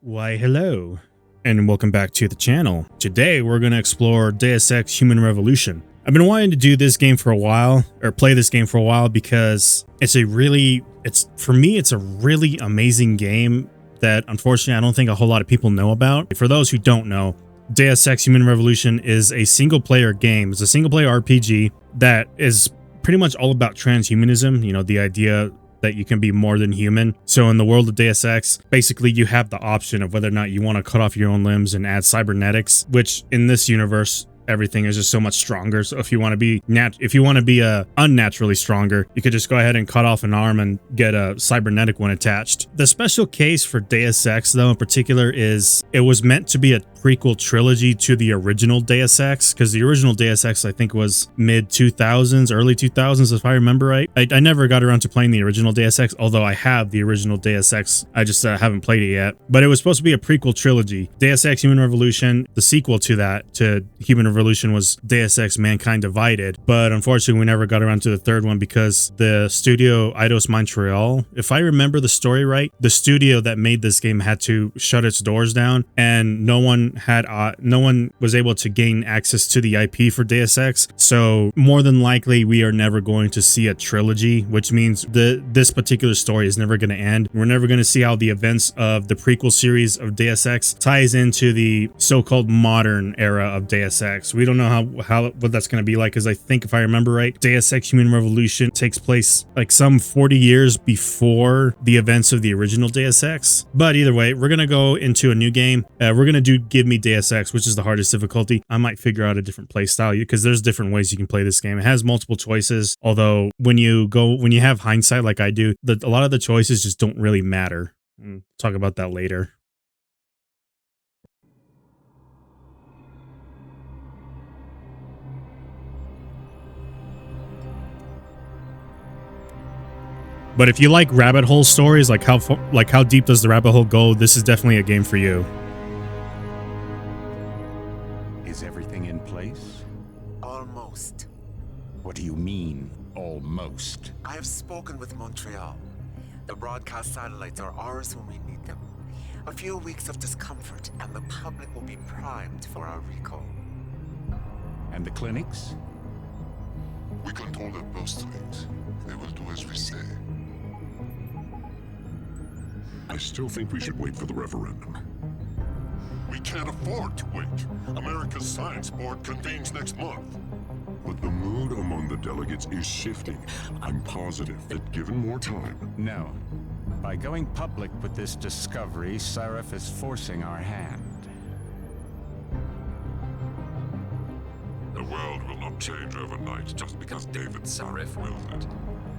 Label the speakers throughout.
Speaker 1: Why hello, and welcome back to the channel. Today we're going to explore Deus Ex Human Revolution. I've been wanting to do this game for a while, or play this game for a while, because for me it's a really amazing game that unfortunately I don't think a whole lot of people know about. For those who don't know, Deus Ex Human Revolution is a single player game. It's a single player RPG that is pretty much all about transhumanism, you know, the idea that you can be more than human. So in the world of Deus Ex, basically you have the option of whether or not you want to cut off your own limbs and add cybernetics, which in this universe everything is just so much stronger. So if you want to be unnaturally stronger, you could just go ahead and cut off an arm and get a cybernetic one attached. The special case for Deus Ex, though, in particular, is it was meant to be a prequel trilogy to the original Deus Ex, because the original Deus Ex I think was mid 2000s, early 2000s, if I remember right. I never got around to playing the original Deus Ex, although I have the original Deus Ex. I just haven't played it yet. But it was supposed to be a prequel trilogy. Deus Ex Human Revolution, the sequel to that, to Human Revolution, was Deus Ex Mankind Divided. But unfortunately we never got around to the third one because the studio Eidos Montreal, if I remember the story right, the studio that made this game had to shut its doors down, and no one was able to gain access to the IP for Deus Ex. So more than likely we are never going to see a trilogy, which means this particular story is never going to end. We're never going to see how the events of the prequel series of Deus Ex ties into the so-called modern era of Deus Ex. We don't know what that's going to be like, because I think if I remember right, Deus Ex Human Revolution takes place like some 40 years before the events of the original Deus Ex. But either way, we're going to go into a new game. We're going to do Give Me Deus Ex, which is the hardest difficulty. I might figure out a different play style because there's different ways you can play this game. It has multiple choices, although when you have hindsight like I do, a lot of the choices just don't really matter. We'll talk about that later. But if you like rabbit hole stories, like how deep does the rabbit hole go, this is definitely a game for you.
Speaker 2: Is everything in place?
Speaker 3: Almost.
Speaker 2: What do you mean, almost?
Speaker 3: I have spoken with Montreal. The broadcast satellites are ours when we need them. A few weeks of discomfort and the public will be primed for our recall.
Speaker 2: And the clinics?
Speaker 4: We control their purse strings. They will do as we say.
Speaker 5: I still think we should wait for the referendum.
Speaker 4: We can't afford to wait. America's Science Board convenes next month.
Speaker 5: But the mood among the delegates is shifting. I'm positive that given more time...
Speaker 2: No. By going public with this discovery, Sarif is forcing our hand.
Speaker 4: The world will not change overnight just because David Sarif wills it.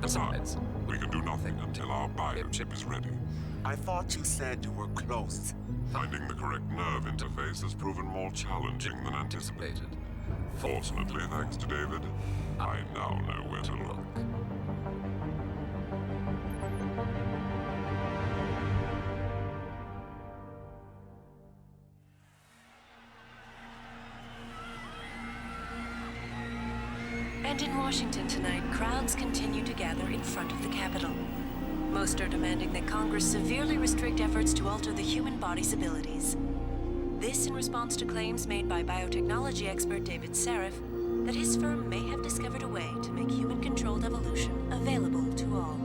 Speaker 4: Besides, we can do nothing until our biochip is ready.
Speaker 3: I thought you said you were close.
Speaker 4: Finding the correct nerve interface has proven more challenging than anticipated. Fortunately, thanks to David, I now know where to look.
Speaker 6: And in Washington tonight, crowds continue to gather in front of the Capitol. Most are demanding that Congress severely restrict efforts to alter the human body's abilities. This in response to claims made by biotechnology expert David Sarif that his firm may have discovered a way to make human-controlled evolution available to all.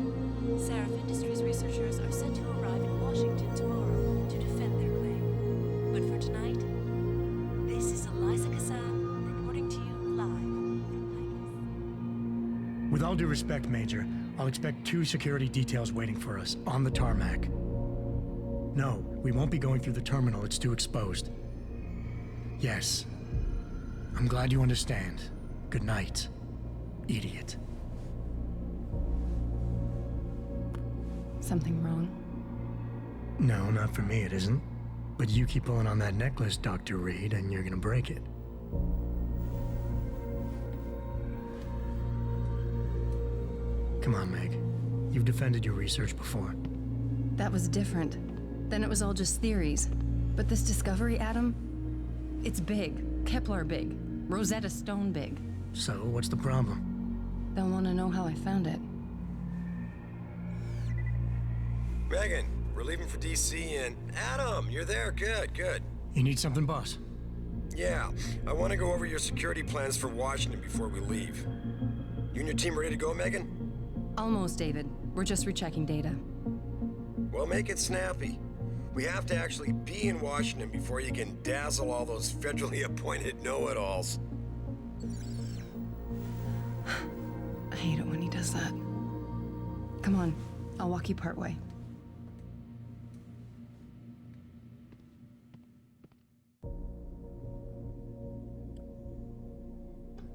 Speaker 6: Sarif Industries researchers are set to arrive in Washington tomorrow to defend their claim. But for tonight, this is Eliza Kassan reporting to you live from Picus.
Speaker 7: With all due respect, Major, I'll expect 2 security details waiting for us on the tarmac. No, we won't be going through the terminal. It's too exposed. Yes. I'm glad you understand. Good night, idiot.
Speaker 8: Something wrong?
Speaker 7: No, not for me, it isn't. But you keep pulling on that necklace, Dr. Reed, and you're gonna break it. Come on, Meg. You've defended your research before.
Speaker 8: That was different. Then it was all just theories. But this discovery, Adam, it's big. Kepler big. Rosetta Stone big.
Speaker 7: So, what's the problem?
Speaker 8: They'll want to know how I found it.
Speaker 9: Megan, We're leaving for DC and... Adam, you're there. Good, good.
Speaker 7: You need something, boss?
Speaker 9: Yeah, I want to go over your security plans for Washington before we leave. You and your team ready to go, Megan?
Speaker 8: Almost, David. We're just rechecking data.
Speaker 9: Well, make it snappy. We have to actually be in Washington before you can dazzle all those federally appointed know-it-alls.
Speaker 8: I hate it when he does that. Come on, I'll walk you part way.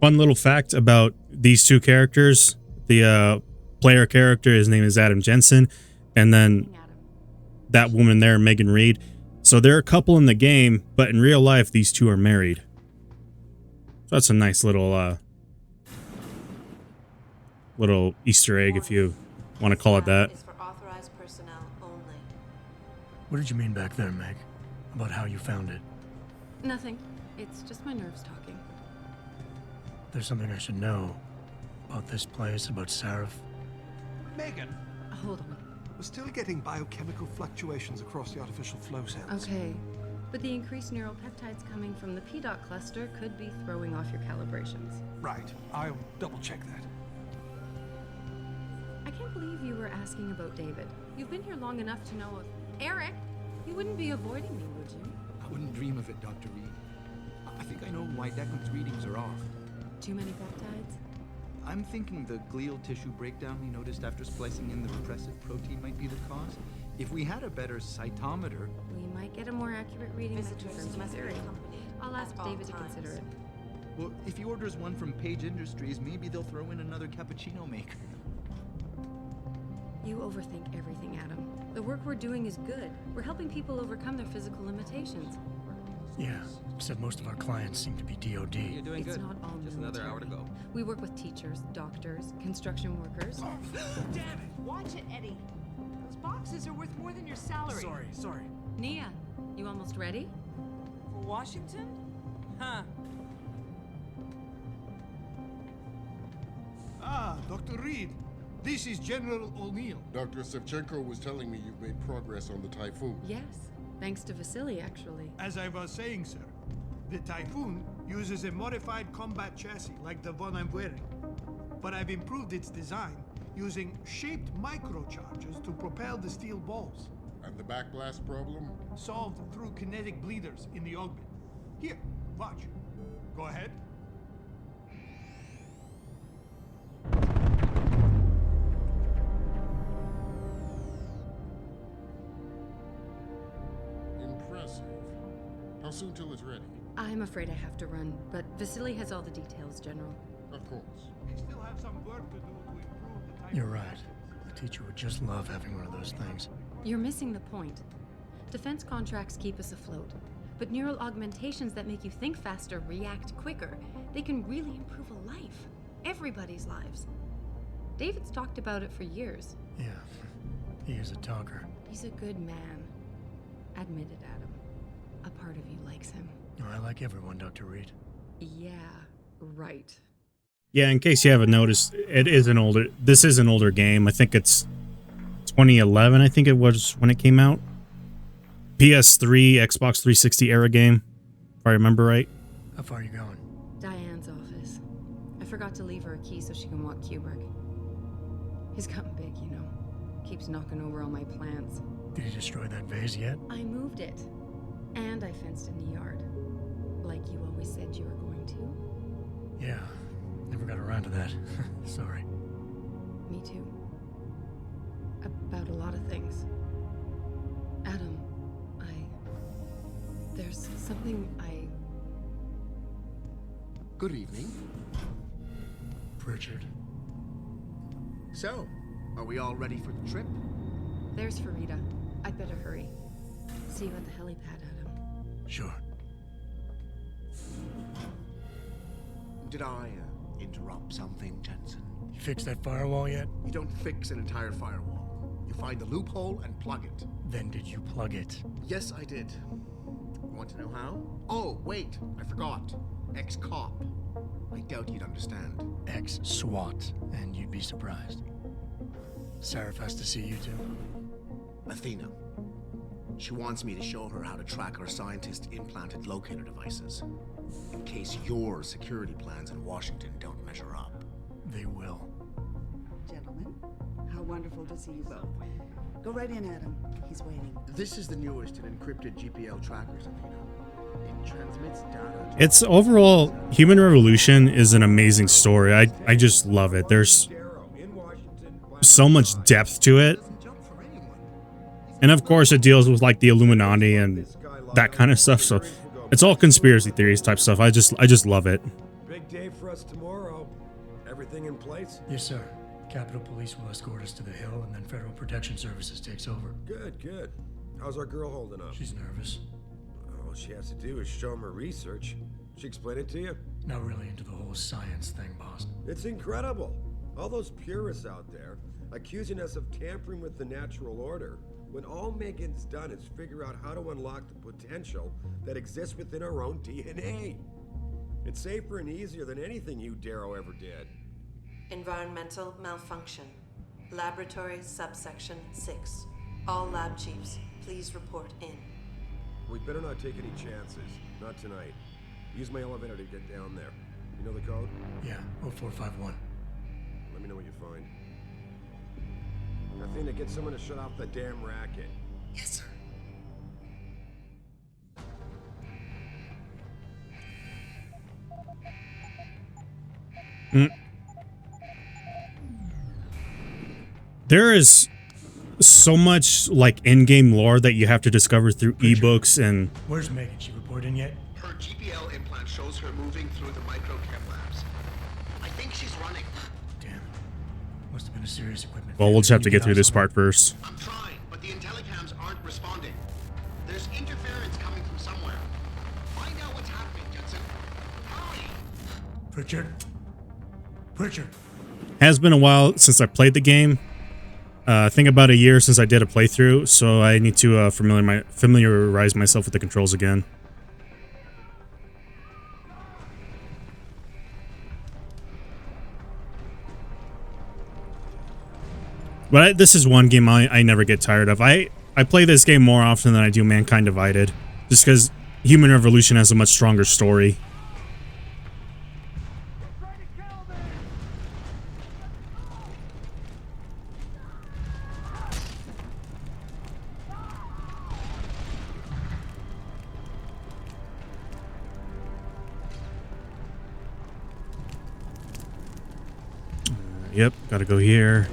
Speaker 1: Fun little fact about these two characters. The player character, his name is Adam Jensen, and then that woman there, Megan Reed. So they're a couple in the game, but in real life, these two are married. So that's a nice little little Easter egg, if you want to call it that.
Speaker 6: Is for authorized personnel only.
Speaker 7: What did you mean back there, Meg? About how you found it?
Speaker 8: Nothing. It's just my nerves talking.
Speaker 7: There's something I should know about this place, about Sarif.
Speaker 10: Megan,
Speaker 8: Hold on.
Speaker 10: we're still getting biochemical fluctuations across the artificial flow cells.
Speaker 8: Okay. But the increased neural peptides coming from the PDOT cluster could be throwing off your calibrations.
Speaker 10: Right. I'll double check that.
Speaker 8: I can't believe you were asking about David. You've been here long enough to know... Eric, you wouldn't be avoiding me, would you?
Speaker 11: I wouldn't dream of it, Dr. Reed. I think I know why Declan's readings are off.
Speaker 8: Too many peptides?
Speaker 11: I'm thinking the glial tissue breakdown we noticed after splicing in the repressive protein might be the cause. If we had a better cytometer...
Speaker 8: We might get a more accurate reading that
Speaker 6: Visitors
Speaker 8: confirms your
Speaker 6: must be
Speaker 8: theory.
Speaker 6: accompanied
Speaker 8: I'll ask
Speaker 6: at all
Speaker 8: David to
Speaker 6: times.
Speaker 8: consider it.
Speaker 11: Well, if he orders one from Page Industries, maybe they'll throw in another cappuccino maker.
Speaker 8: You overthink everything, Adam. The work we're doing is good. We're helping people overcome their physical limitations.
Speaker 7: Yeah, except most of our clients seem to be DOD.
Speaker 11: You're doing
Speaker 8: It's
Speaker 11: good.
Speaker 8: not all
Speaker 11: Just another hour to
Speaker 8: military.
Speaker 11: go.
Speaker 8: We work with teachers, doctors, construction workers.
Speaker 10: Damn it!
Speaker 12: Watch it, Eddie. Those boxes are worth more than your salary.
Speaker 10: Sorry.
Speaker 8: Nia, you almost ready?
Speaker 12: For Washington? Huh.
Speaker 13: Ah, Dr. Reed. This is General O'Neill.
Speaker 5: Dr. Sevchenko was telling me you've made progress on the Typhoon.
Speaker 8: Yes, thanks to Vasily, actually.
Speaker 13: As I was saying, sir, the Typhoon uses a modified combat chassis like the one I'm wearing. But I've improved its design using shaped microcharges to propel the steel balls.
Speaker 5: And the backblast problem?
Speaker 13: Solved through kinetic bleeders in the augment. Here, watch. Go ahead.
Speaker 5: Impressive. How soon till it's ready?
Speaker 8: I'm afraid I have to run, but Vasily has all the details, General.
Speaker 5: Of course.
Speaker 13: We still have some work to do to improve the Typhoon.
Speaker 7: You're right. The teacher would just love having one of those things.
Speaker 8: You're missing the point. Defense contracts keep us afloat, but neural augmentations that make you think faster, react quicker, they can really improve a life. Everybody's lives. David's talked about it for years.
Speaker 7: Yeah, he is a talker.
Speaker 8: He's a good man. Admit it, Adam. A part of you likes him.
Speaker 7: Oh, I like everyone, Dr. Reed.
Speaker 8: Yeah, right.
Speaker 1: Yeah, in case you haven't noticed, this is an older game. I think it's 2011, I think it was when it came out. PS3, Xbox 360 era game, if I remember right.
Speaker 7: How far are you going?
Speaker 8: Diane's office. I forgot to leave her a key so she can walk Kubrick. He's gotten big, you know. Keeps knocking over all my plants.
Speaker 7: Did you destroy that vase yet?
Speaker 8: I moved it. And I fenced in the yard. Like you always said you were going to.
Speaker 7: Yeah, never got around to that. Sorry.
Speaker 8: Me too. About a lot of things. Adam, there's something
Speaker 11: Good evening.
Speaker 7: Pritchard.
Speaker 11: So, are we all ready for the trip?
Speaker 8: There's Farida. I'd better hurry. See you at the helipad, Adam.
Speaker 7: Sure.
Speaker 14: Did I interrupt something, Jensen?
Speaker 7: You fixed that firewall yet?
Speaker 14: You don't fix an entire firewall. You find the loophole and plug it.
Speaker 7: Then did you plug it?
Speaker 14: Yes, I did. You want to know how? Oh, wait, I forgot. Ex-cop. I doubt you'd understand.
Speaker 7: Ex-SWAT, and you'd be surprised. Sarif has to see you too.
Speaker 14: Athena, She wants me to show her how to track our scientist-implanted locator devices. In case your security plans in Washington don't measure up.
Speaker 7: They will.
Speaker 12: Gentlemen, how wonderful to see you both. Go right in, Adam. He's waiting.
Speaker 14: This is the newest in encrypted GPL trackers, Athena. It transmits data to...
Speaker 1: It's overall, Human Revolution is an amazing story. I just love it. There's so much depth to it. And of course it deals with like the Illuminati and that kind of stuff. So it's all conspiracy theories type stuff. I just love it.
Speaker 15: Big day for us tomorrow. Everything in place?
Speaker 7: Yes, sir. Capitol Police will escort us to the Hill, and then Federal Protection Services takes over.
Speaker 15: Good, good. How's our girl holding up?
Speaker 7: She's nervous.
Speaker 15: All she has to do is show him her research. She explain it to you?
Speaker 7: Not really into the whole science thing, boss.
Speaker 15: It's incredible. All those purists out there accusing us of tampering with the natural order, when all Megan's done is figure out how to unlock the potential that exists within our own DNA. It's safer and easier than anything you, Darrow, ever did.
Speaker 6: Environmental malfunction. Laboratory subsection 6. All lab chiefs, please report in.
Speaker 15: We better not take any chances. Not tonight. Use my elevator to get down there. You know the code?
Speaker 7: Yeah, 0451.
Speaker 15: Let me know what you find. Athena, get someone to shut off the damn racket.
Speaker 14: Yes, sir.
Speaker 1: There is so much like in-game lore that you have to discover through ebooks and...
Speaker 7: Where's Megan? She report in yet?
Speaker 14: Her GPL implant shows her moving through the microchem labs. I think she's running.
Speaker 7: Damn. Must have been a serious equipment.
Speaker 1: Well, we'll just have to get through this part first.
Speaker 14: I'm trying, but the intellicams aren't responding. There's interference coming from somewhere. Find out what's happening, Jensen. Hurry!
Speaker 7: Pritchard. Pritchard.
Speaker 1: Has been a while since I played the game. I think about a year since I did a playthrough, so I need to familiarize myself with the controls again. But this is one game I never get tired of. I play this game more often than I do Mankind Divided, just because Human Revolution has a much stronger story. Yep, gotta go here.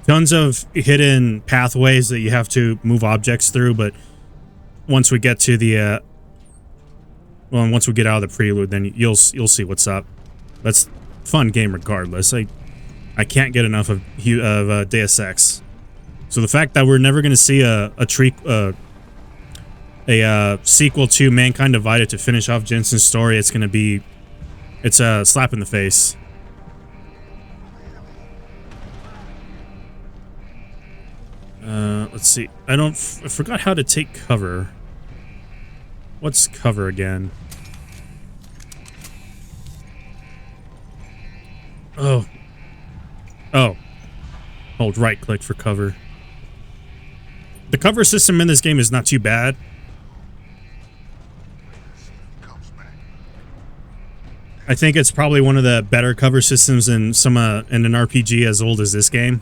Speaker 1: Tons of hidden pathways that you have to move objects through, but once we get to the once we get out of the prelude, then you'll see what's up. That's fun game regardless. I can't get enough of Deus Ex. So the fact that we're never going to see a sequel to Mankind Divided to finish off Jensen's story, it's a slap in the face. Let's see. I forgot how to take cover. What's cover again? Oh. Hold right click for cover. The cover system in this game is not too bad. I think it's probably one of the better cover systems in in an RPG as old as this game.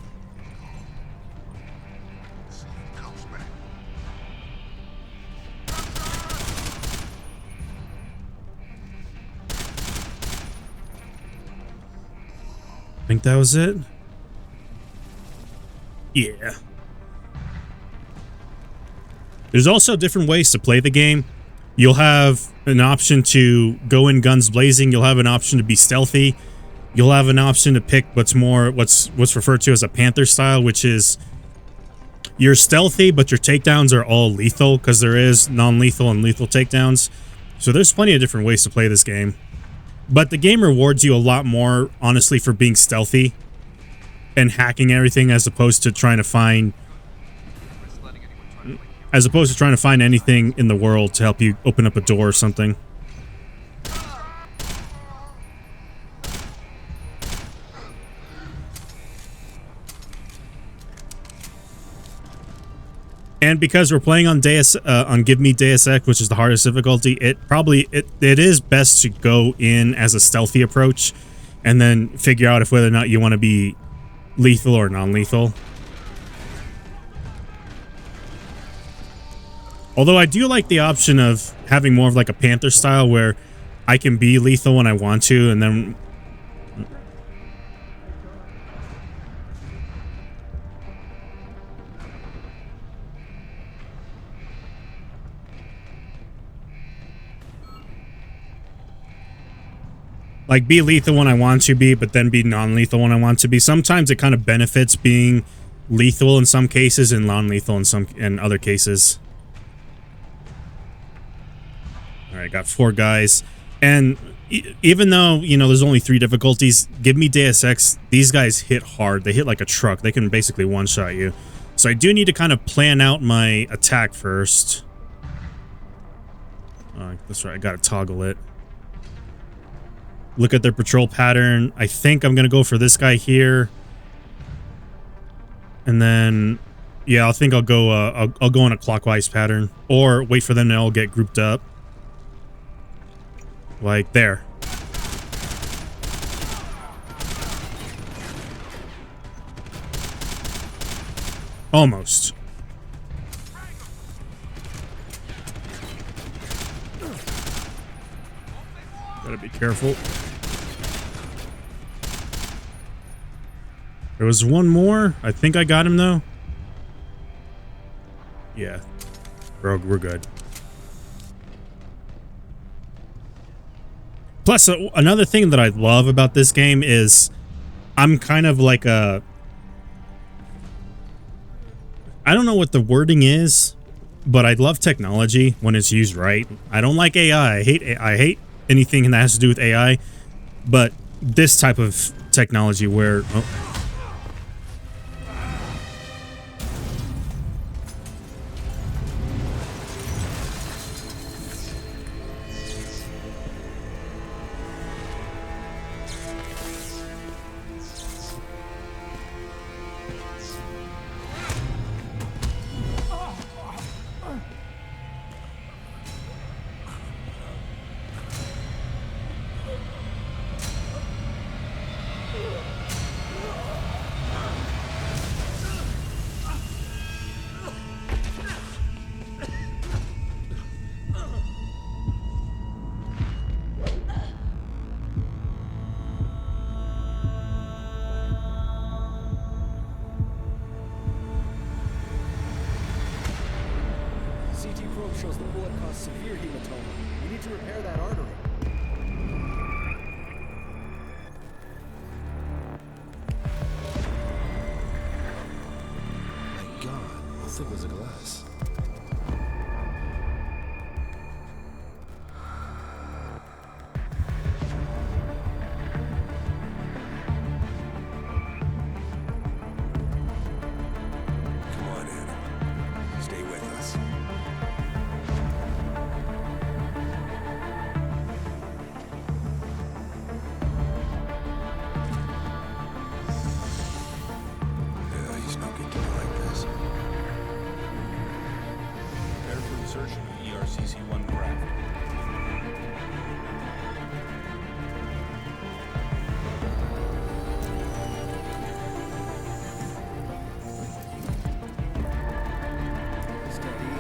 Speaker 1: I think that was it. Yeah. There's also different ways to play the game. You'll have an option to go in guns blazing. You'll have an option to be stealthy. You'll have an option to pick what's referred to as a Panther style, which is you're stealthy, but your takedowns are all lethal because there is non-lethal and lethal takedowns. So there's plenty of different ways to play this game. But the game rewards you a lot more, honestly, for being stealthy and hacking everything as opposed to trying to find anything in the world to help you open up a door or something. And because we're playing on Give Me Deus Ex, which is the hardest difficulty, it is best to go in as a stealthy approach and then figure out if whether or not you want to be lethal or non-lethal. Although I do like the option of having more of like a Panther style where I can be lethal when I want to, and then like be lethal when I want to be, but then be non-lethal when I want to be. Sometimes it kind of benefits being lethal in some cases and non-lethal in other cases. All right, got 4 guys, and even though, you know, there's only 3 difficulties, Give Me Deus Ex, these guys hit hard. They hit like a truck. They can basically one-shot you. So I do need to kind of plan out my attack first. That's right, I gotta toggle it. Look at their patrol pattern. I think I'm gonna go for this guy here, and then, yeah, I think I'll go in a clockwise pattern, or wait for them to all get grouped up. Like there. Almost. Gotta be careful. There was one more. I think I got him though. Yeah. Bro, we're good. Plus, another thing that I love about this game is I'm kind of like a... I don't know what the wording is, but I love technology when it's used right. I don't like AI. I hate anything that has to do with AI, but this type of technology where... Oh.
Speaker 16: Shows the bullet caused severe hematoma. We need to repair that artery.
Speaker 17: My God, how thick was the glass?
Speaker 9: Come on, Adam. Stay with us.
Speaker 2: CC-1 craft.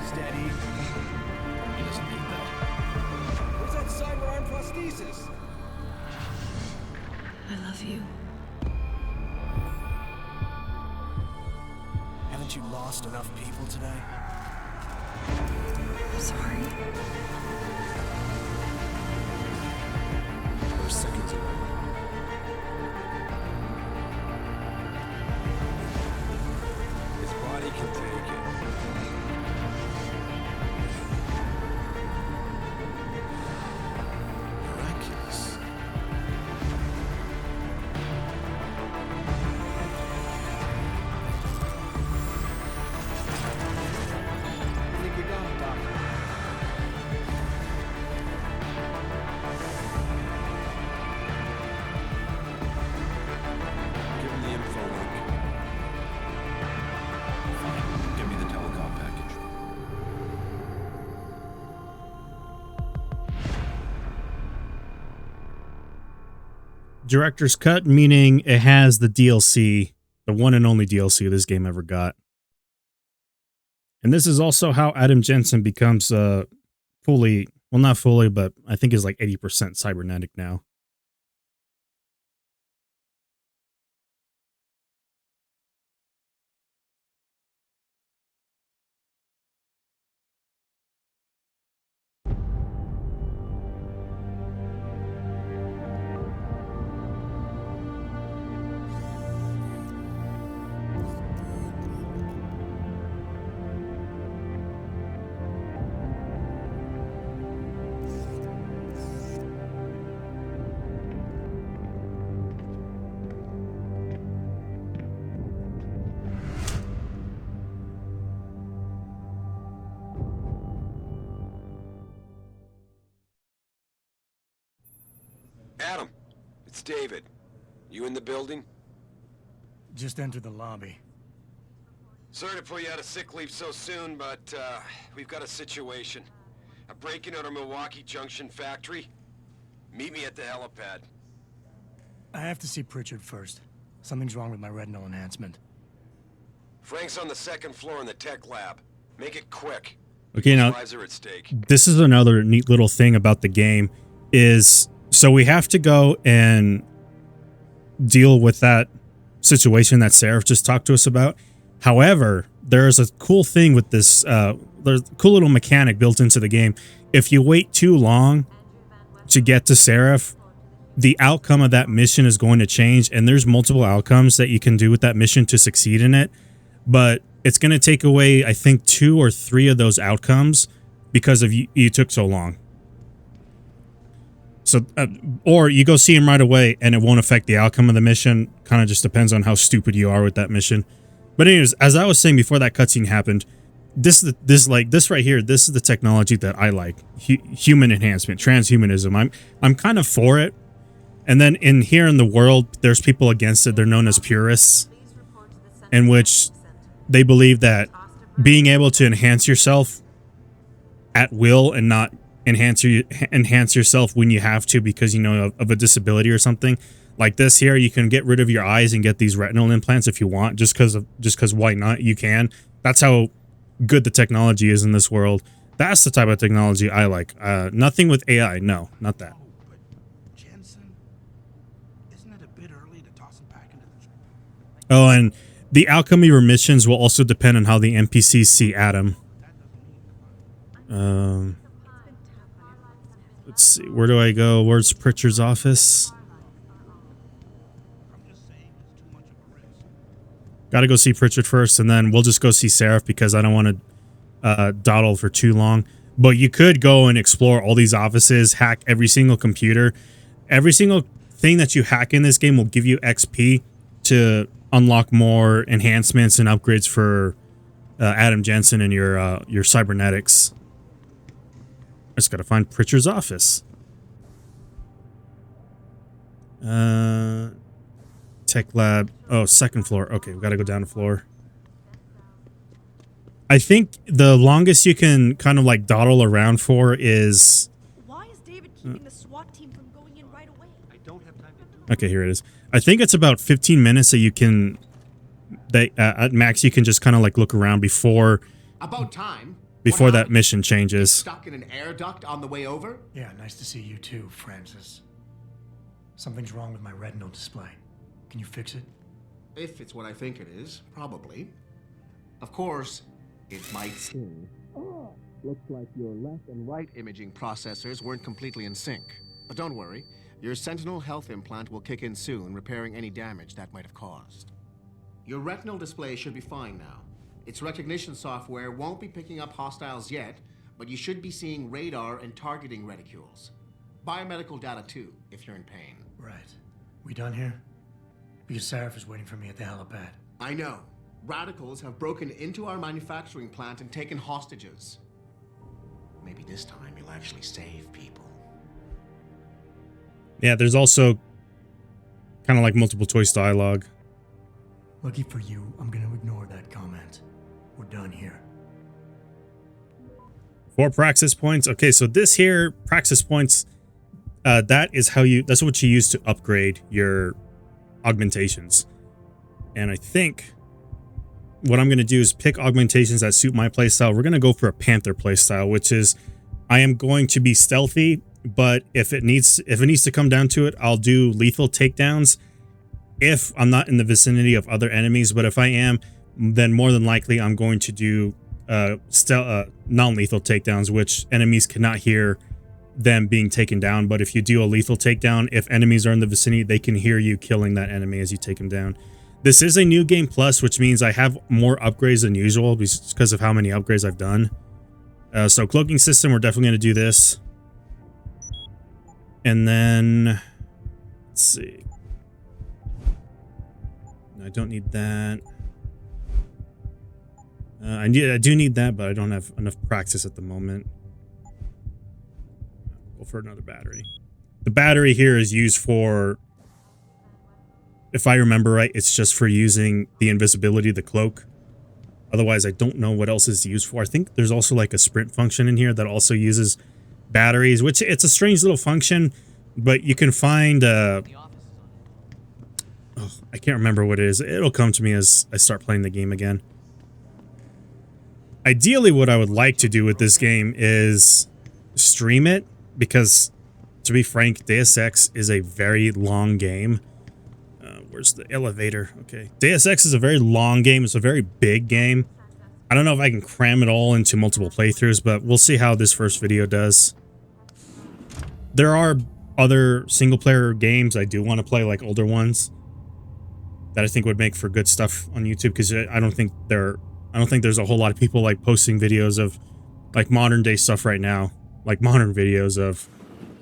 Speaker 16: Steady. He doesn't need that. Where's that cyber arm prosthesis?
Speaker 6: I love you.
Speaker 16: Haven't you lost enough people today?
Speaker 6: I'm sorry.
Speaker 17: We're seconds away.
Speaker 9: His body can take it.
Speaker 17: Miraculous.
Speaker 1: director's cut, meaning it has the DLC, the one and only DLC this game ever got. And this is also how Adam Jensen becomes fully, well, not fully, but I think is like 80% cybernetic now.
Speaker 9: Adam, it's David. You in the building?
Speaker 7: Just enter the lobby.
Speaker 9: Sorry to pull you out of sick leave so soon, but we've got a situation. A break-in at our Milwaukee Junction factory. Meet me at the helipad.
Speaker 7: I have to see Pritchard first. Something's wrong with my retinal enhancement.
Speaker 9: Frank's on the second floor in the tech lab. Make it quick.
Speaker 1: Okay, now
Speaker 9: Lives are at stake.
Speaker 1: this is another neat little thing about the game is, so we have to go and deal with that situation that Seraph just talked to us about. However, there's a cool thing with this, there's a cool little mechanic built into the game. If you wait too long to get to Seraph, the outcome of that mission is going to change, and there's multiple outcomes that you can do with that mission to succeed in it. But it's going to take away, I think, 2 or 3 of those outcomes because of you took so long. So, or you go see him right away and it won't affect the outcome of the mission. Kind of just depends on how stupid you are with that mission. But anyways, as I was saying before that cutscene happened, this right here, this is the technology that I like. Human enhancement, transhumanism. I'm kind of for it. And then here in the world, there's people against it. They're known as purists, in which they believe that being able to enhance yourself at will and not enhance yourself when you have to because you know of a disability or something like this here, you can get rid of your eyes and get these retinal implants if you want, just because why not? You can. That's how good the technology is in this world. That's the type of technology I like. Nothing with AI. No, not that.
Speaker 16: Jensen, isn't it a bit early to toss him back into the...
Speaker 1: Oh, and the outcome of your missions will also depend on how the NPCs see Adam. Let's see. Where do I go? Where's Pritchard's office? Got to go see Pritchard first, and then we'll just go see Seraph because I don't want to dawdle for too long. But you could go and explore all these offices, hack every single computer. Every single thing that you hack in this game will give you XP to unlock more enhancements and upgrades for Adam Jensen and your cybernetics. I just got to find Pritchard's office. Tech lab. Oh, second floor. Okay, we got to go down a floor. I think the longest you can kind of like dawdle around for is...
Speaker 18: Why is David keeping the SWAT team from going in right away?
Speaker 16: I don't have time to do...
Speaker 1: Okay, here it is. I think it's about 15 minutes that you can... at max, you can just kind of like look around before...
Speaker 14: About time.
Speaker 1: Before that mission changes.
Speaker 14: Stuck in an air duct on the way over?
Speaker 7: Yeah, nice to see you too, Francis. Something's wrong with my retinal display. Can you fix it?
Speaker 14: If it's what I think it is, probably. Of course, it might seem. Oh, looks like your left and right imaging processors weren't completely in sync. But don't worry, your Sentinel health implant will kick in soon, repairing any damage that might have caused. Your retinal display should be fine now. Its recognition software won't be picking up hostiles yet, but you should be seeing radar and targeting reticules. Biomedical data too, if you're in pain.
Speaker 7: Right. We done here? Because Seraph is waiting for me at the helipad.
Speaker 14: I know. Radicals have broken into our manufacturing plant and taken hostages. Maybe this time you'll actually save people.
Speaker 1: Yeah, there's also kind of like multiple choice dialogue.
Speaker 7: Lucky for you, I'm going to ignore that comment. We're done here. 4 praxis points. Okay, so this here, praxis points,
Speaker 1: that's what you use to upgrade your augmentations. And I think what I'm going to do is pick augmentations that suit my playstyle. We're going to go for a Panther playstyle, which is I am going to be stealthy, but if it needs to come down to it, I'll do lethal takedowns if I'm not in the vicinity of other enemies. But if I am, then more than likely I'm going to do non-lethal takedowns, which enemies cannot hear them being taken down. But if you do a lethal takedown, if enemies are in the vicinity, they can hear you killing that enemy as you take them down. This is a new game plus, which means I have more upgrades than usual because of how many upgrades I've done. So cloaking system, we're definitely going to do this. And then, let's see. I don't need that. I do need that, but I don't have enough practice at the moment. Go for another battery. The battery here is used for, if I remember right, it's just for using the invisibility, the cloak. Otherwise, I don't know what else is used for. I think there's also like a sprint function in here that also uses batteries, which it's a strange little function, but you can find I can't remember what it is. It'll come to me as I start playing the game again. Ideally, what I would like to do with this game is stream it, because to be frank, Deus Ex is a very long game. Where's the elevator? Okay. Deus Ex is a very long game. It's a very big game. I don't know if I can cram it all into multiple playthroughs, but we'll see how this first video does. There are other single-player games I do want to play, like older ones, that I think would make for good stuff on YouTube, because I don't think there's a whole lot of people like posting videos of like modern day stuff right now, like modern videos of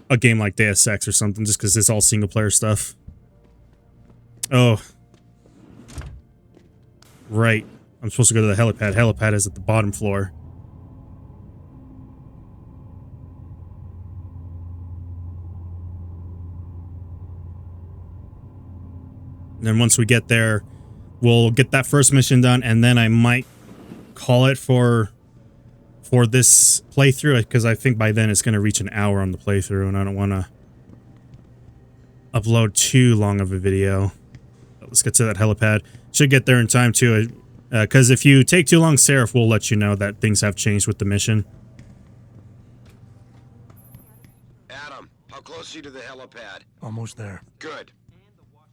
Speaker 1: a game like Deus Ex or something, just because it's all single-player stuff. Oh. Right. I'm supposed to go to the helipad. Helipad is at the bottom floor. And then once we get there, we'll get that first mission done, and then I might call it for this playthrough, because I think by then it's going to reach an hour on the playthrough, and I don't want to upload too long of a video. Let's get to that helipad. Should get there in time too, because if you take too long, Seraph will let you know that things have changed with the mission.
Speaker 9: Adam, how close are you to the helipad?
Speaker 7: Almost there.
Speaker 9: Good.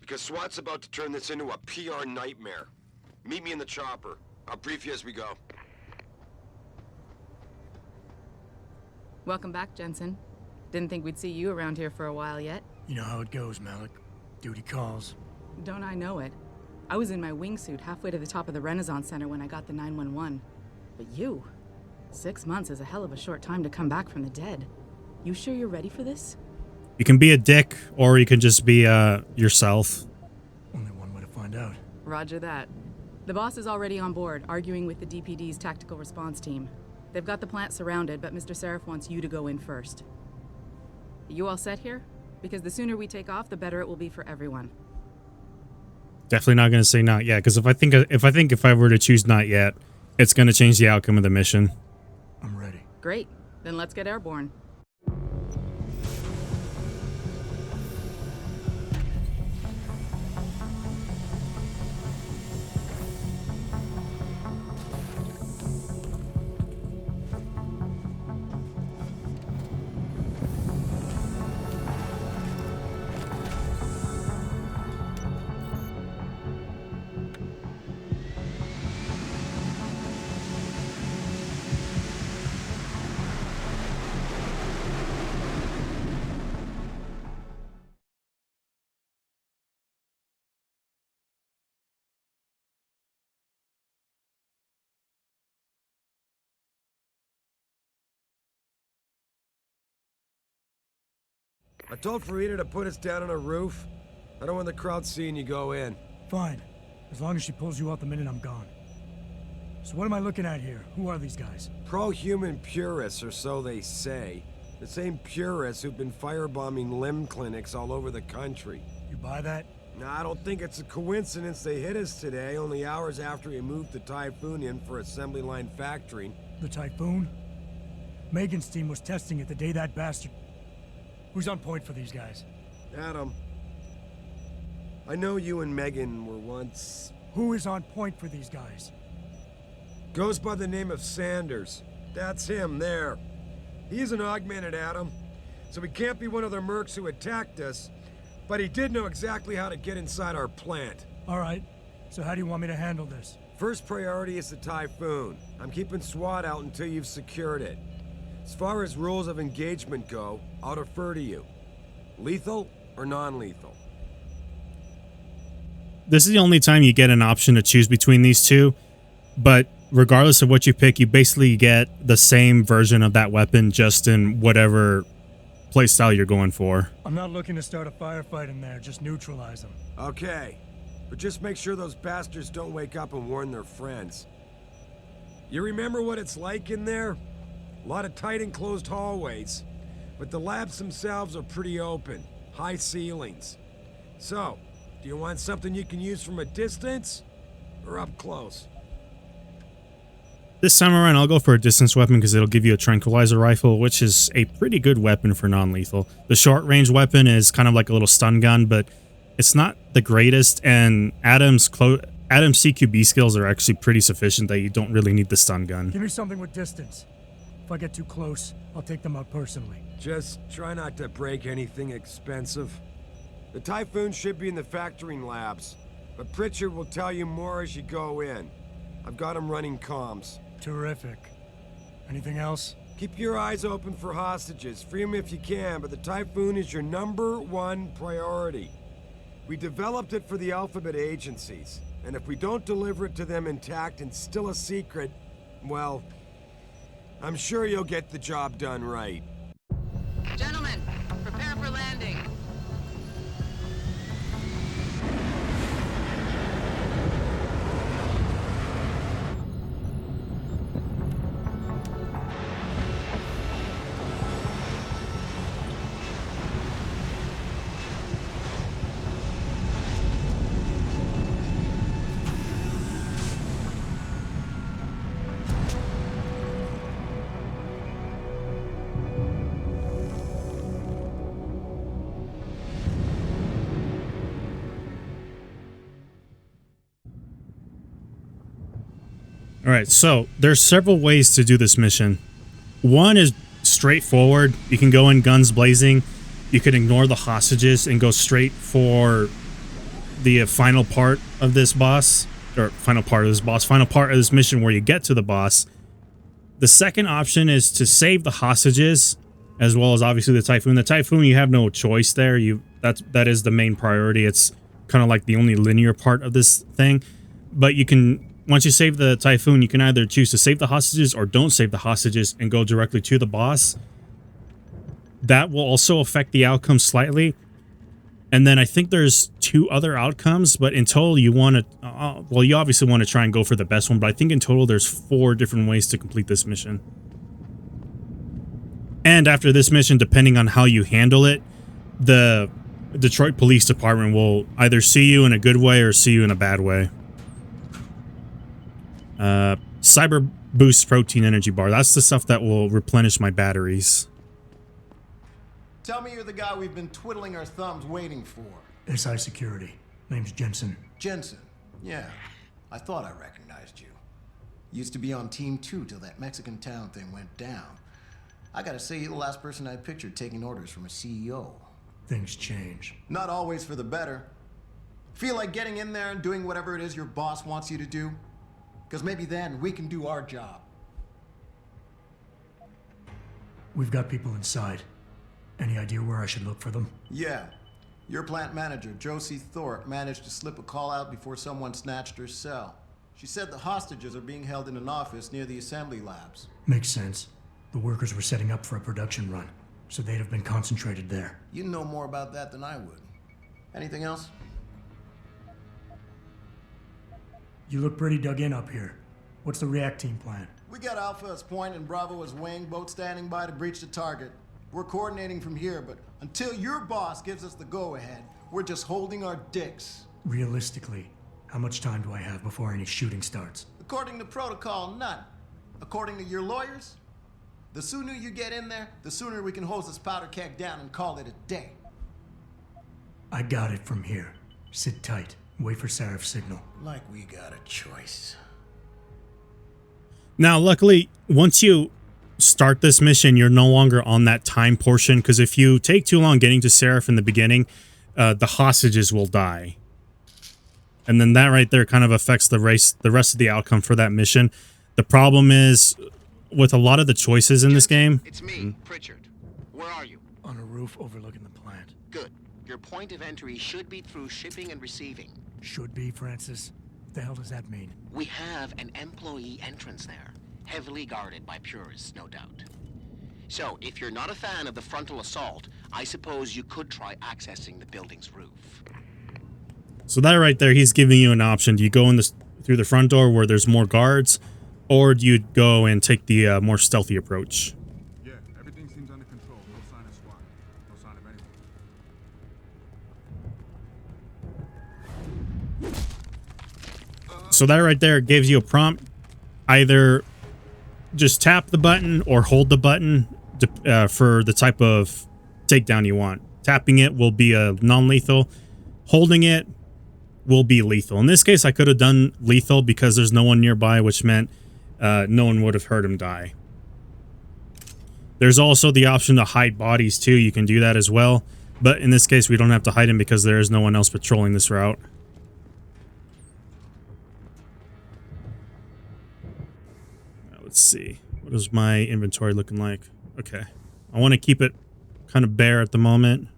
Speaker 9: Because SWAT's about to turn this into a PR nightmare. Meet me in the chopper. I'll brief you as we go.
Speaker 19: Welcome back, Jensen. Didn't think we'd see you around here for a while yet.
Speaker 7: You know how it goes, Malik. Duty calls.
Speaker 19: Don't I know it? I was in my wingsuit halfway to the top of the Renaissance Center when I got the 911. But you, 6 months is a hell of a short time to come back from the dead. You sure you're ready for this?
Speaker 1: You can be a dick, or you can just be yourself.
Speaker 7: Only one way to find out.
Speaker 19: Roger that. The boss is already on board, arguing with the DPD's tactical response team. They've got the plant surrounded, but Mr. Seraph wants you to go in first. You all set here? Because the sooner we take off, the better it will be for everyone.
Speaker 1: Definitely not going to say not yet, because if I were to choose not yet, it's going to change the outcome of the mission.
Speaker 7: I'm ready.
Speaker 19: Great. Then let's get airborne.
Speaker 15: I told Farida to put us down on a roof. I don't want the crowd seeing you go in.
Speaker 7: Fine. As long as she pulls you out the minute I'm gone. So what am I looking at here? Who are these guys?
Speaker 15: Pro-human purists, or so they say. The same purists who've been firebombing limb clinics all over the country.
Speaker 7: You buy that?
Speaker 15: Nah, I don't think it's a coincidence they hit us today, only hours after we moved the Typhoon in for assembly line factory.
Speaker 7: The Typhoon? Megan's team was testing it the day that bastard... Who's on point for these guys?
Speaker 15: Adam. I know you and Megan were once...
Speaker 7: Who is on point for these guys?
Speaker 15: Goes by the name of Sanders. That's him, there. He's an augmented Adam, so he can't be one of the mercs who attacked us, but he did know exactly how to get inside our plant.
Speaker 7: All right. So how do you want me to handle this?
Speaker 15: First priority is the Typhoon. I'm keeping SWAT out until you've secured it. As far as rules of engagement go, I'll defer to you. Lethal or non-lethal?
Speaker 1: This is the only time you get an option to choose between these two, but regardless of what you pick, you basically get the same version of that weapon, just in whatever playstyle you're going for.
Speaker 7: I'm not looking to start a firefight in there, just neutralize them.
Speaker 15: Okay, but just make sure those bastards don't wake up and warn their friends. You remember what it's like in there? A lot of tight enclosed hallways, but the labs themselves are pretty open, high ceilings. So, do you want something you can use from a distance, or up close?
Speaker 1: This time around, I'll go for a distance weapon because it'll give you a tranquilizer rifle, which is a pretty good weapon for non-lethal. The short-range weapon is kind of like a little stun gun, but it's not the greatest, and Adam's CQB skills are actually pretty sufficient that you don't really need the stun gun.
Speaker 7: Give me something with distance. If I get too close, I'll take them out personally.
Speaker 15: Just try not to break anything expensive. The Typhoon should be in the factoring labs, but Pritchard will tell you more as you go in. I've got him running comms.
Speaker 7: Terrific. Anything else?
Speaker 15: Keep your eyes open for hostages. Free them if you can, but the Typhoon is your #1 priority. We developed it for the Alphabet agencies, and if we don't deliver it to them intact and still a secret, well, I'm sure you'll get the job done right.
Speaker 19: Gentlemen, prepare for landing.
Speaker 1: All right, so there's several ways to do this mission. One is straightforward. You can go in guns blazing. You can ignore the hostages and go straight for the final part of this boss, or final part of this mission where you get to the boss. The second option is to save the hostages, as well as obviously the Typhoon. The Typhoon, you have no choice there. That is the main priority. It's kind of like the only linear part of this thing. But you can, once you save the Typhoon, you can either choose to save the hostages or don't save the hostages and go directly to the boss. That will also affect the outcome slightly. And then I think there's 2 other outcomes, but in total you want to, well, you obviously want to try and go for the best one, but I think in total there's 4 different ways to complete this mission. And after this mission, depending on how you handle it, the Detroit Police Department will either see you in a good way or see you in a bad way. Cyber Boost Protein Energy Bar. That's the stuff that will replenish my batteries.
Speaker 14: Tell me you're the guy we've been twiddling our thumbs waiting for.
Speaker 7: SI Security. Name's Jensen.
Speaker 14: Jensen. Yeah. I thought I recognized you. Used to be on Team 2 till that Mexican town thing went down. I gotta say, you're the last person I pictured taking orders from a CEO.
Speaker 7: Things change.
Speaker 14: Not always for the better. Feel like getting in there and doing whatever it is your boss wants you to do? Because maybe then we can do our job.
Speaker 7: We've got people inside. Any idea where I should look for them?
Speaker 14: Yeah. Your plant manager, Josie Thorpe, managed to slip a call out before someone snatched her cell. She said the hostages are being held in an office near the assembly labs.
Speaker 7: Makes sense. The workers were setting up for a production run, so they'd have been concentrated there.
Speaker 14: You know more about that than I would. Anything else?
Speaker 7: You look pretty dug in up here. What's the react team plan?
Speaker 14: We got Alpha as point and Bravo as wing, both standing by to breach the target. We're coordinating from here, but until your boss gives us the go-ahead, we're just holding our dicks.
Speaker 7: Realistically, how much time do I have before any shooting starts?
Speaker 14: According to protocol, none. According to your lawyers, The sooner you get in there, the sooner we can hose this powder keg down and call it a day.
Speaker 7: I got it from here. Sit tight. Wait for Sarif's signal.
Speaker 14: Like we got a choice.
Speaker 1: Now, luckily, once you start this mission, you're no longer on that time portion, because if you take too long getting to Sarif in the beginning, the hostages will die. And then that right there kind of affects the rest of the outcome for that mission. The problem is, with a lot of the choices in this game...
Speaker 14: It's me, Pritchard. Where are you?
Speaker 7: On a roof overlooking the plant.
Speaker 14: Good. Your point of entry should be through shipping and receiving.
Speaker 7: Should be, Francis. What the hell does that mean?
Speaker 14: We have an employee entrance there, heavily guarded by purists, no doubt. So, if you're not a fan of the frontal assault, I suppose you could try accessing the building's roof.
Speaker 1: So that right there, he's giving you an option. Do you go in through the front door where there's more guards, or do you go and take the more stealthy approach?
Speaker 20: Yeah, everything seems under control. No sign of SWAT. No sign of anything.
Speaker 1: So that right there gives you a prompt. Either just tap the button or hold the button for the type of takedown you want. Tapping it will be a non-lethal. Holding it will be lethal. In this case, I could have done lethal because there's no one nearby, which meant no one would have heard him die. There's also the option to hide bodies too. You can do that as well. But in this case, we don't have to hide him because there is no one else patrolling this route. Let's see. What is my inventory looking like? Okay. I want to keep it kind of bare at the moment.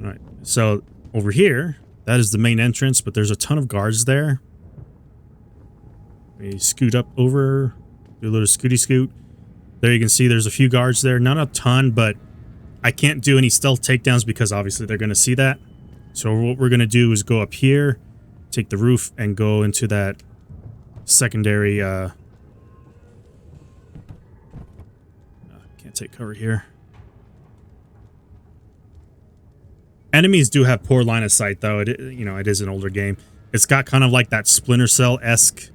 Speaker 1: All right. So over here, that is the main entrance, but there's a ton of guards there. We scoot up over, do a little scooty scoot. There you can see there's a few guards there. Not a ton, but I can't do any stealth takedowns because obviously they're going to see that. So what we're going to do is go up here, take the roof, and go into that secondary... can't take cover here. Enemies do have poor line of sight, though. It is an older game. It's got kind of like that Splinter Cell-esque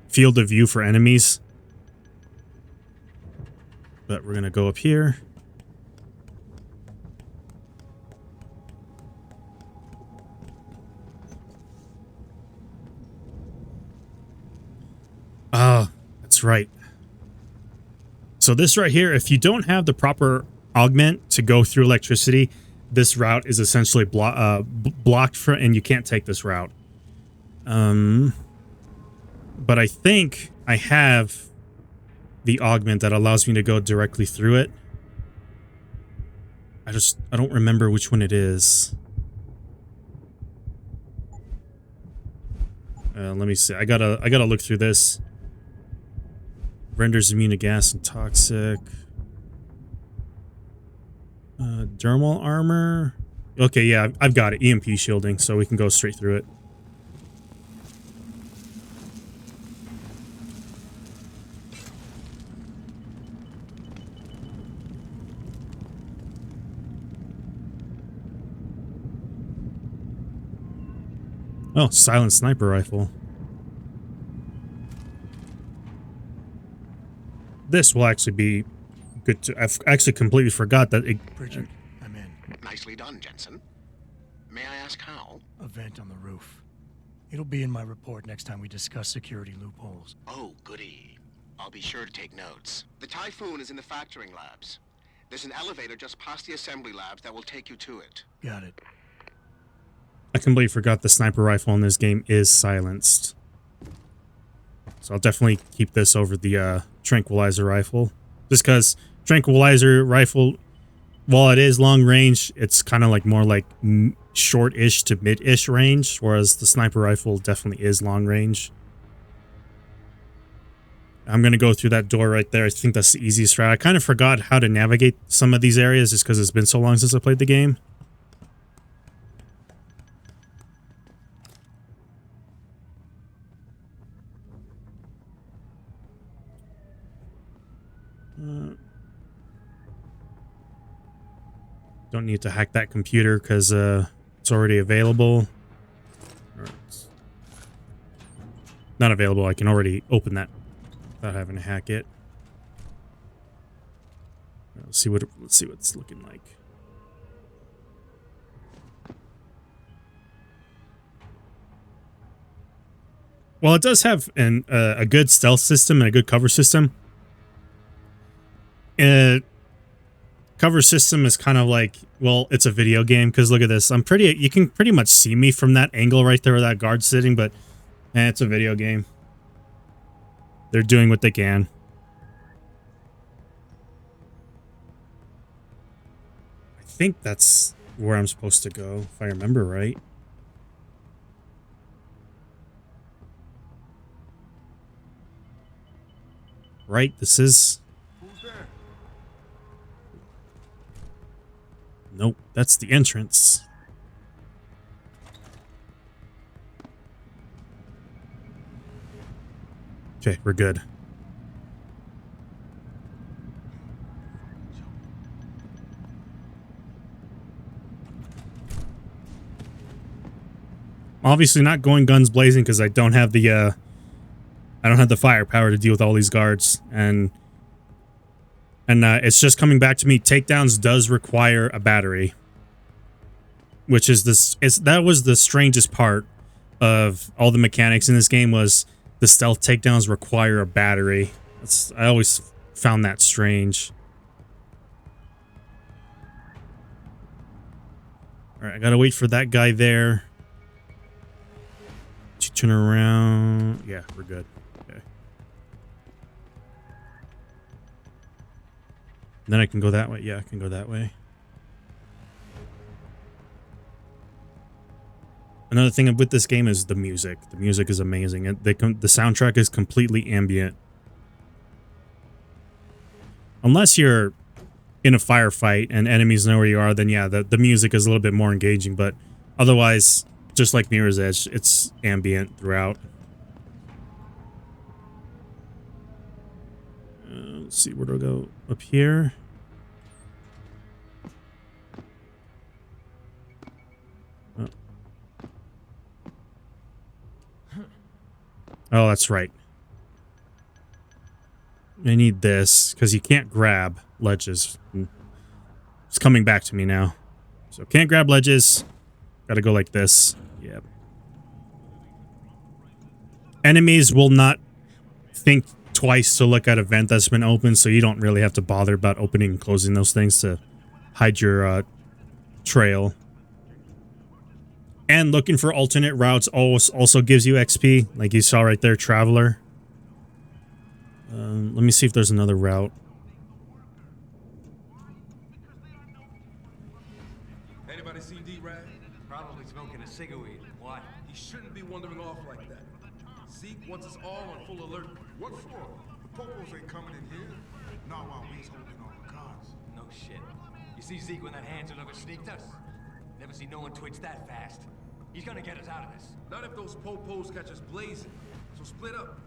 Speaker 1: field of view for enemies. But we're going to go up here. Ah, that's right. So this right here, if you don't have the proper augment to go through electricity, this route is essentially blocked for, and you can't take this route. But I think I have the augment that allows me to go directly through it. I don't remember which one it is. Let me see. I gotta look through this. Renders immune to gas and toxic. Dermal armor. Okay, yeah, I've got it. EMP shielding, so we can go straight through it. Oh, silent sniper rifle. This will actually be good to... I've actually completely forgot that it...
Speaker 7: Pritchard, I'm in.
Speaker 14: Nicely done, Jensen. May I ask how?
Speaker 7: A vent on the roof. It'll be in my report next time we discuss security loopholes.
Speaker 14: Oh, goody. I'll be sure to take notes. The Typhoon is in the factoring labs. There's an elevator just past the assembly labs that will take you to it.
Speaker 7: Got it.
Speaker 1: I completely forgot the sniper rifle in this game is silenced. So I'll definitely keep this over the tranquilizer rifle. Just because tranquilizer rifle, while it is long range, it's kind of like more like short-ish to mid-ish range, whereas the sniper rifle definitely is long range. I'm going to go through that door right there. I think that's the easiest route. I kind of forgot how to navigate some of these areas just because it's been so long since I played the game. Don't need to hack that computer because it's already available. All right. Not available. I can already open that without having to hack it. Let's see what it's looking like. Well, it does have a good stealth system and a good cover system. Cover system is kind of like, well, it's a video game because look at this. You can pretty much see me from that angle right there where that guard's sitting, but it's a video game. They're doing what they can. I think that's where I'm supposed to go, if I remember right. Right, this is... Nope, that's the entrance. Okay, we're good. Obviously not going guns blazing because I don't have the firepower to deal with all these guards, and it's just coming back to me. Takedowns does require a battery, which is that was the strangest part of all the mechanics in this game, was the stealth takedowns require a battery. I always found that strange. All right, I gotta wait for that guy there to turn around. Yeah, we're good. Okay. Then I can go that way. Yeah, I can go that way. Another thing with this game is the music. The music is amazing. The soundtrack is completely ambient. Unless you're in a firefight and enemies know where you are, then yeah, the music is a little bit more engaging. But otherwise, just like Mirror's Edge, it's ambient throughout. Let's see, where do I go? Up here? Oh, that's right. I need this, because you can't grab ledges. It's coming back to me now. So can't grab ledges. Gotta go like this. Yep. Enemies will not think twice to look at a vent that's been opened, so you don't really have to bother about opening and closing those things to hide your trail. And looking for alternate routes also gives you XP, like you saw right there, Traveler. Let me see if there's another route.
Speaker 16: Anybody see D-Rag? Probably smoking a cigarette. Why? He shouldn't be wandering off like that. Zeke wants us all on full alert.
Speaker 20: What for? The Popos ain't coming in here. Not while we's holding all the cards.
Speaker 16: No shit. You see Zeke when that Hansel ever sneaked us? Never seen no one twitch that fast. He's gonna get us out of this. Not if those Popos catch us blazing. So split up.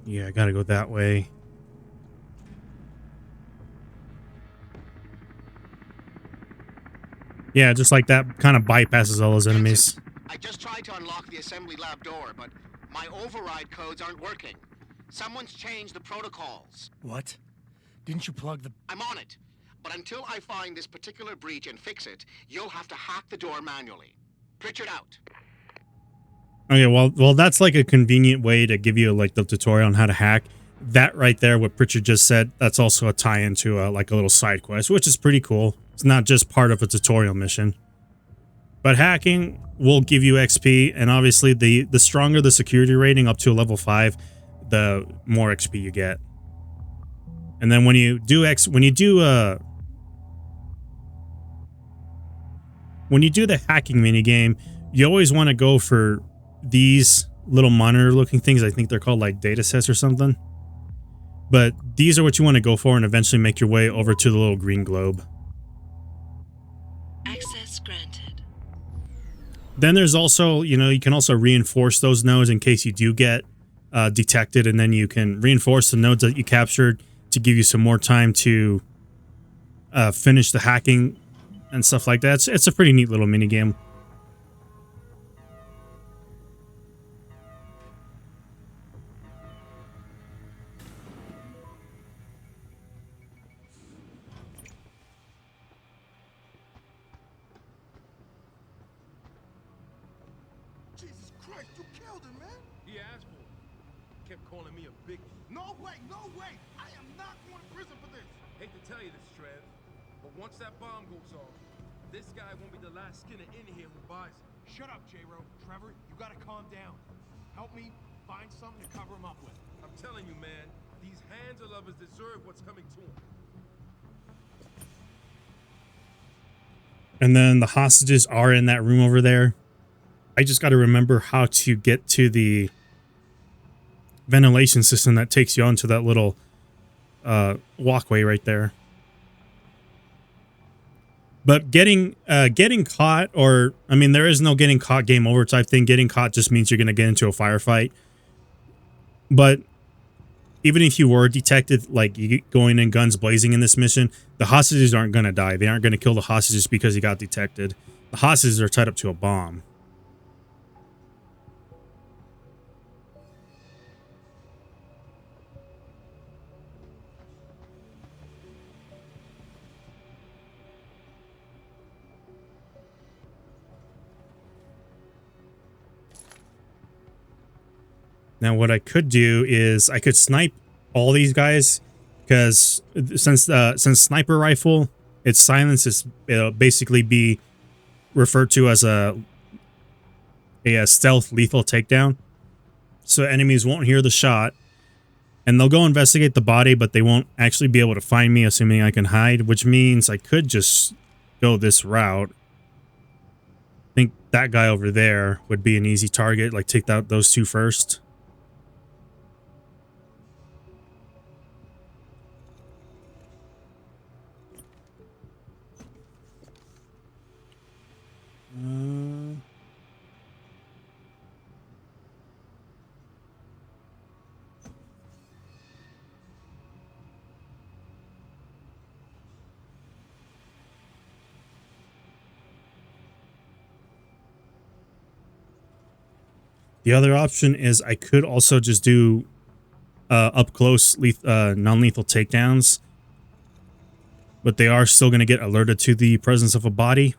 Speaker 1: Yeah, I gotta go that way. Yeah, just like that kind of bypasses all those enemies.
Speaker 14: I just tried to unlock the assembly lab door, but my override codes aren't working. Someone's changed the protocols.
Speaker 7: What? Didn't you plug the...
Speaker 14: I'm on it. But until I find this particular breach and fix it, you'll have to hack the door manually. Pritchard out.
Speaker 1: Okay, well, that's like a convenient way to give you like the tutorial on how to hack. That right there, what Pritchard just said, that's also a tie-in to like a little side quest, which is pretty cool. It's not just part of a tutorial mission. But hacking will give you XP, and obviously the stronger the security rating up to a level 5, the more XP you get. And then when you do the hacking minigame, you always want to go for these little monitor looking things. I think they're called like data sets or something. But these are what you want to go for and eventually make your way over to the little green globe.
Speaker 6: Access granted.
Speaker 1: Then there's also, you can also reinforce those nodes in case you do get detected, and then you can reinforce the nodes that you captured, to give you some more time to finish the hacking and stuff like that. It's a pretty neat little mini game.
Speaker 20: Jesus Christ, you killed him, man!
Speaker 16: He asked for it. Kept calling me a big one.
Speaker 20: No way, no way! I am not going to prison for this!
Speaker 16: Hate to tell you this, Trev, but once that bomb goes off, this guy won't be the last skinner in here who buys it.
Speaker 20: Shut up, J-Ro. Trevor, you gotta calm down. Help me find something to cover him up with.
Speaker 16: I'm telling you, man, these handler lovers deserve what's coming to them.
Speaker 1: And then the hostages are in that room over there. I just got to remember how to get to the ventilation system that takes you onto that little walkway right there. But getting caught, or I mean, there is no getting caught game over type thing. Getting caught just means you're going to get into a firefight. But even if you were detected, like you going in guns blazing in this mission, the hostages aren't going to die. They aren't going to kill the hostages because you got detected. The hostages are tied up to a bomb. Now, what I could do is I could snipe all these guys, because since sniper rifle, its silence is basically be referred to as a stealth lethal takedown. So enemies won't hear the shot, and they'll go investigate the body, but they won't actually be able to find me, assuming I can hide, which means I could just go this route. I think that guy over there would be an easy target, like take out those two first. The other option is I could also just do up close non-lethal takedowns, but they are still going to get alerted to the presence of a body.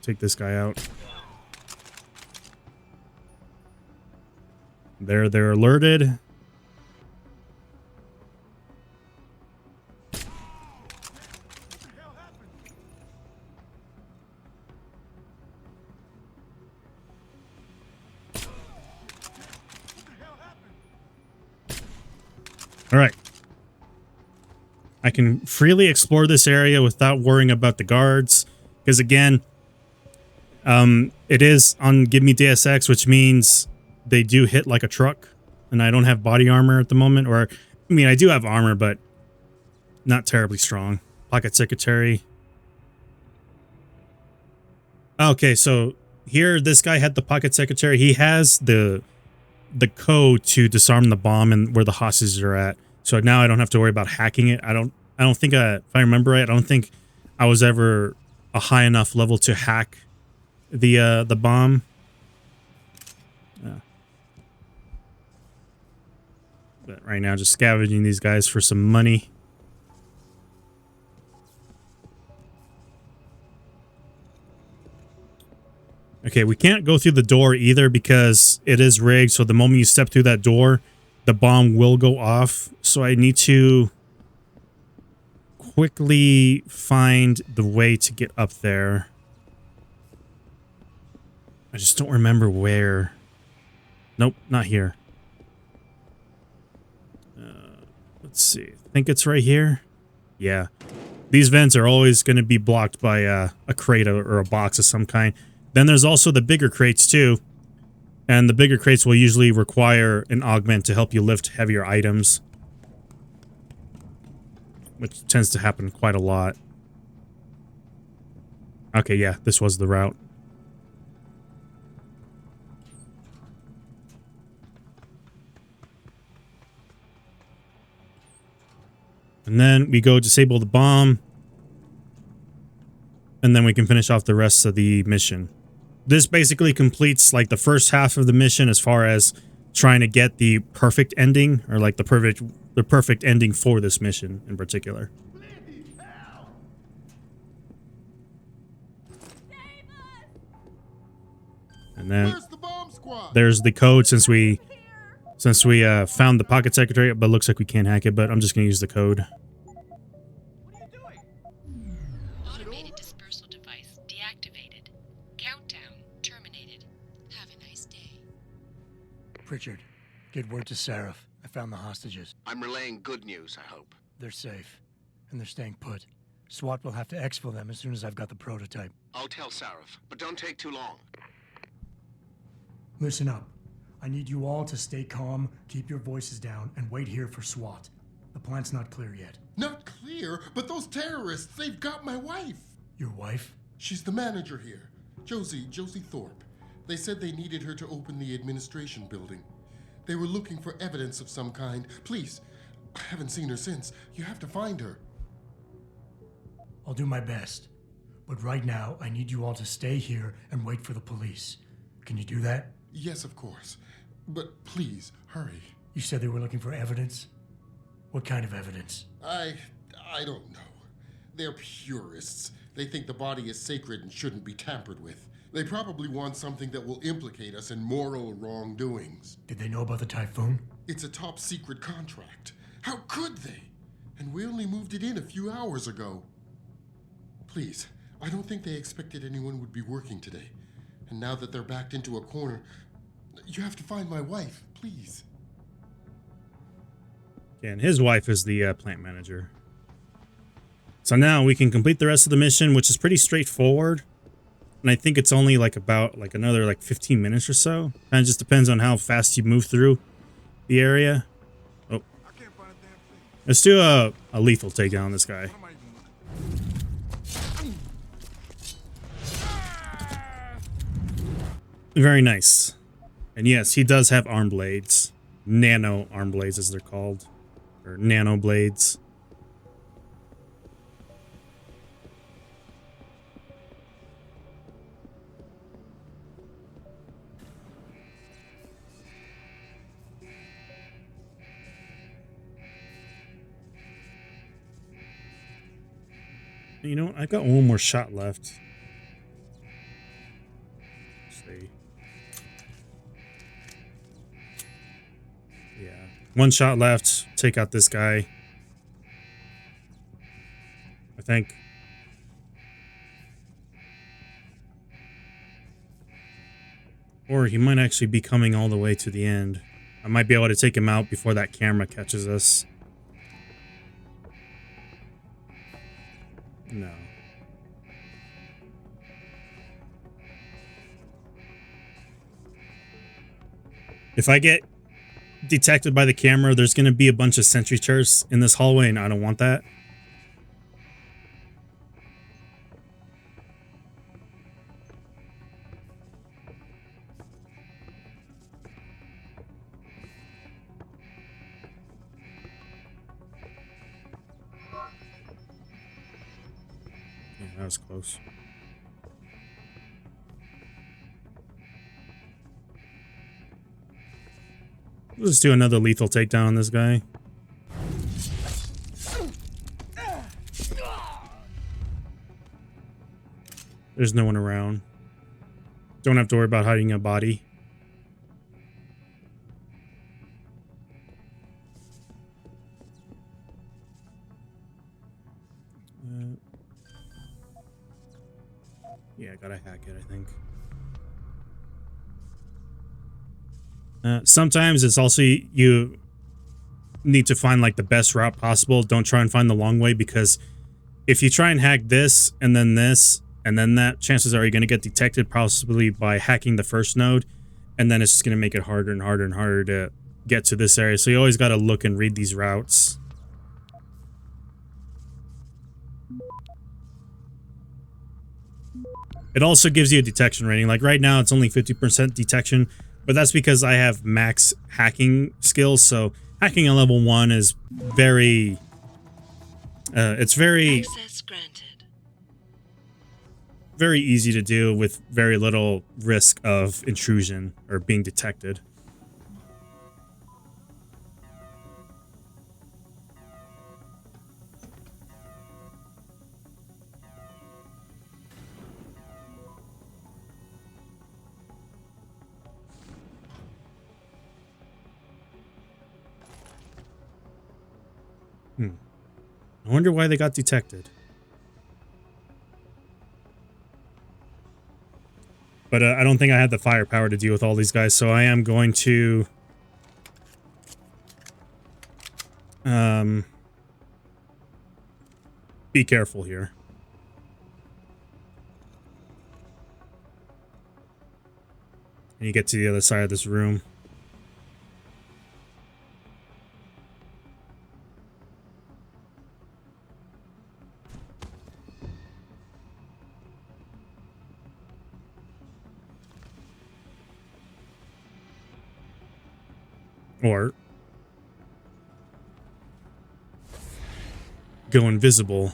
Speaker 1: Take this guy out. They're alerted. All right. I can freely explore this area without worrying about the guards, because again, it is on Give Me Deus Ex, which means they do hit like a truck, and I don't have body armor at the moment, or I mean, I do have armor, but not terribly strong. Pocket secretary. Okay, so here this guy had the pocket secretary. He has the code to disarm the bomb and where the hostages are at. So now I don't have to worry about hacking it. I don't think if I remember right, I don't think I was ever a high enough level to hack the bomb. But right now, just scavenging these guys for some money. Okay, we can't go through the door either because it is rigged. So the moment you step through that door, the bomb will go off. So I need to quickly find the way to get up there. I just don't remember where. Nope, not here. Let's see. I think it's right here. Yeah. These vents are always going to be blocked by a crate or a box of some kind. Then there's also the bigger crates too. And the bigger crates will usually require an augment to help you lift heavier items. which tends to happen quite a lot. Okay, yeah, this was the route. And then we go disable the bomb. And then we can finish off the rest of the mission. This basically completes like the first half of the mission as far as trying to get the perfect ending, or like the perfect ending for this mission in particular. And then there's the code since we found the pocket secretary, but looks like we can't hack it, but I'm just gonna use the code.
Speaker 21: Automated dispersal device deactivated. Countdown terminated. Have a nice day.
Speaker 7: Pritchard, get word to Seraph. I found the hostages.
Speaker 14: I'm relaying good news, I hope.
Speaker 7: They're safe, and they're staying put. SWAT will have to exfil them as soon as I've got the prototype.
Speaker 14: I'll tell Seraph, but don't take too long.
Speaker 7: Listen up. I need you all to stay calm, keep your voices down, and wait here for SWAT. The plant's not clear yet.
Speaker 22: Not clear, but those terrorists, they've got my wife.
Speaker 7: Your wife?
Speaker 22: She's the manager here. Josie Thorpe. They said they needed her to open the administration building. They were looking for evidence of some kind. Please, I haven't seen her since. You have to find her.
Speaker 7: I'll do my best. But right now, I need you all to stay here and wait for the police. Can you do that?
Speaker 22: Yes, of course. But please, hurry.
Speaker 7: You said they were looking for evidence? What kind of evidence?
Speaker 22: I don't know. They're purists. They think the body is sacred and shouldn't be tampered with. They probably want something that will implicate us in moral wrongdoings.
Speaker 7: Did they know about the typhoon?
Speaker 22: It's a top secret contract. How could they? And we only moved it in a few hours ago. Please, I don't think they expected anyone would be working today. And now that they're backed into a corner, you have to find my wife, please.
Speaker 1: And his wife is the plant manager. So now we can complete the rest of the mission, which is pretty straightforward. And I think it's only like about like another like 15 minutes or so. Kind of just depends on how fast you move through the area. Oh. Let's do a lethal takedown on this guy. Very nice. And yes, he does have arm blades. Nano arm blades, as they're called. Or nano blades. You know what? I've got one more shot left. Let's see. Yeah. One shot left. Take out this guy. I think. Or he might actually be coming all the way to the end. I might be able to take him out before that camera catches us. No. If I get detected by the camera, there's going to be a bunch of sentry chairs in this hallway, and I don't want that. Yeah, that was close. Let's do another lethal takedown on this guy. There's no one around. Don't have to worry about hiding a body. Yeah, I gotta hack it, I think. Sometimes it's also you need to find like the best route possible. Don't try and find the long way, because if you try and hack this and then that, chances are you're going to get detected possibly by hacking the first node, and then it's just going to make it harder and harder and harder to get to this area. So you always got to look and read these routes. It also gives you a detection rating. Like right now, it's only 50% detection, but that's because I have max hacking skills. So hacking on level 1 is very, it's very easy to do with very little risk of intrusion or being detected. I wonder why they got detected. But I don't think I had the firepower to deal with all these guys, so I am going to be careful here. And you get to the other side of this room. Or go invisible.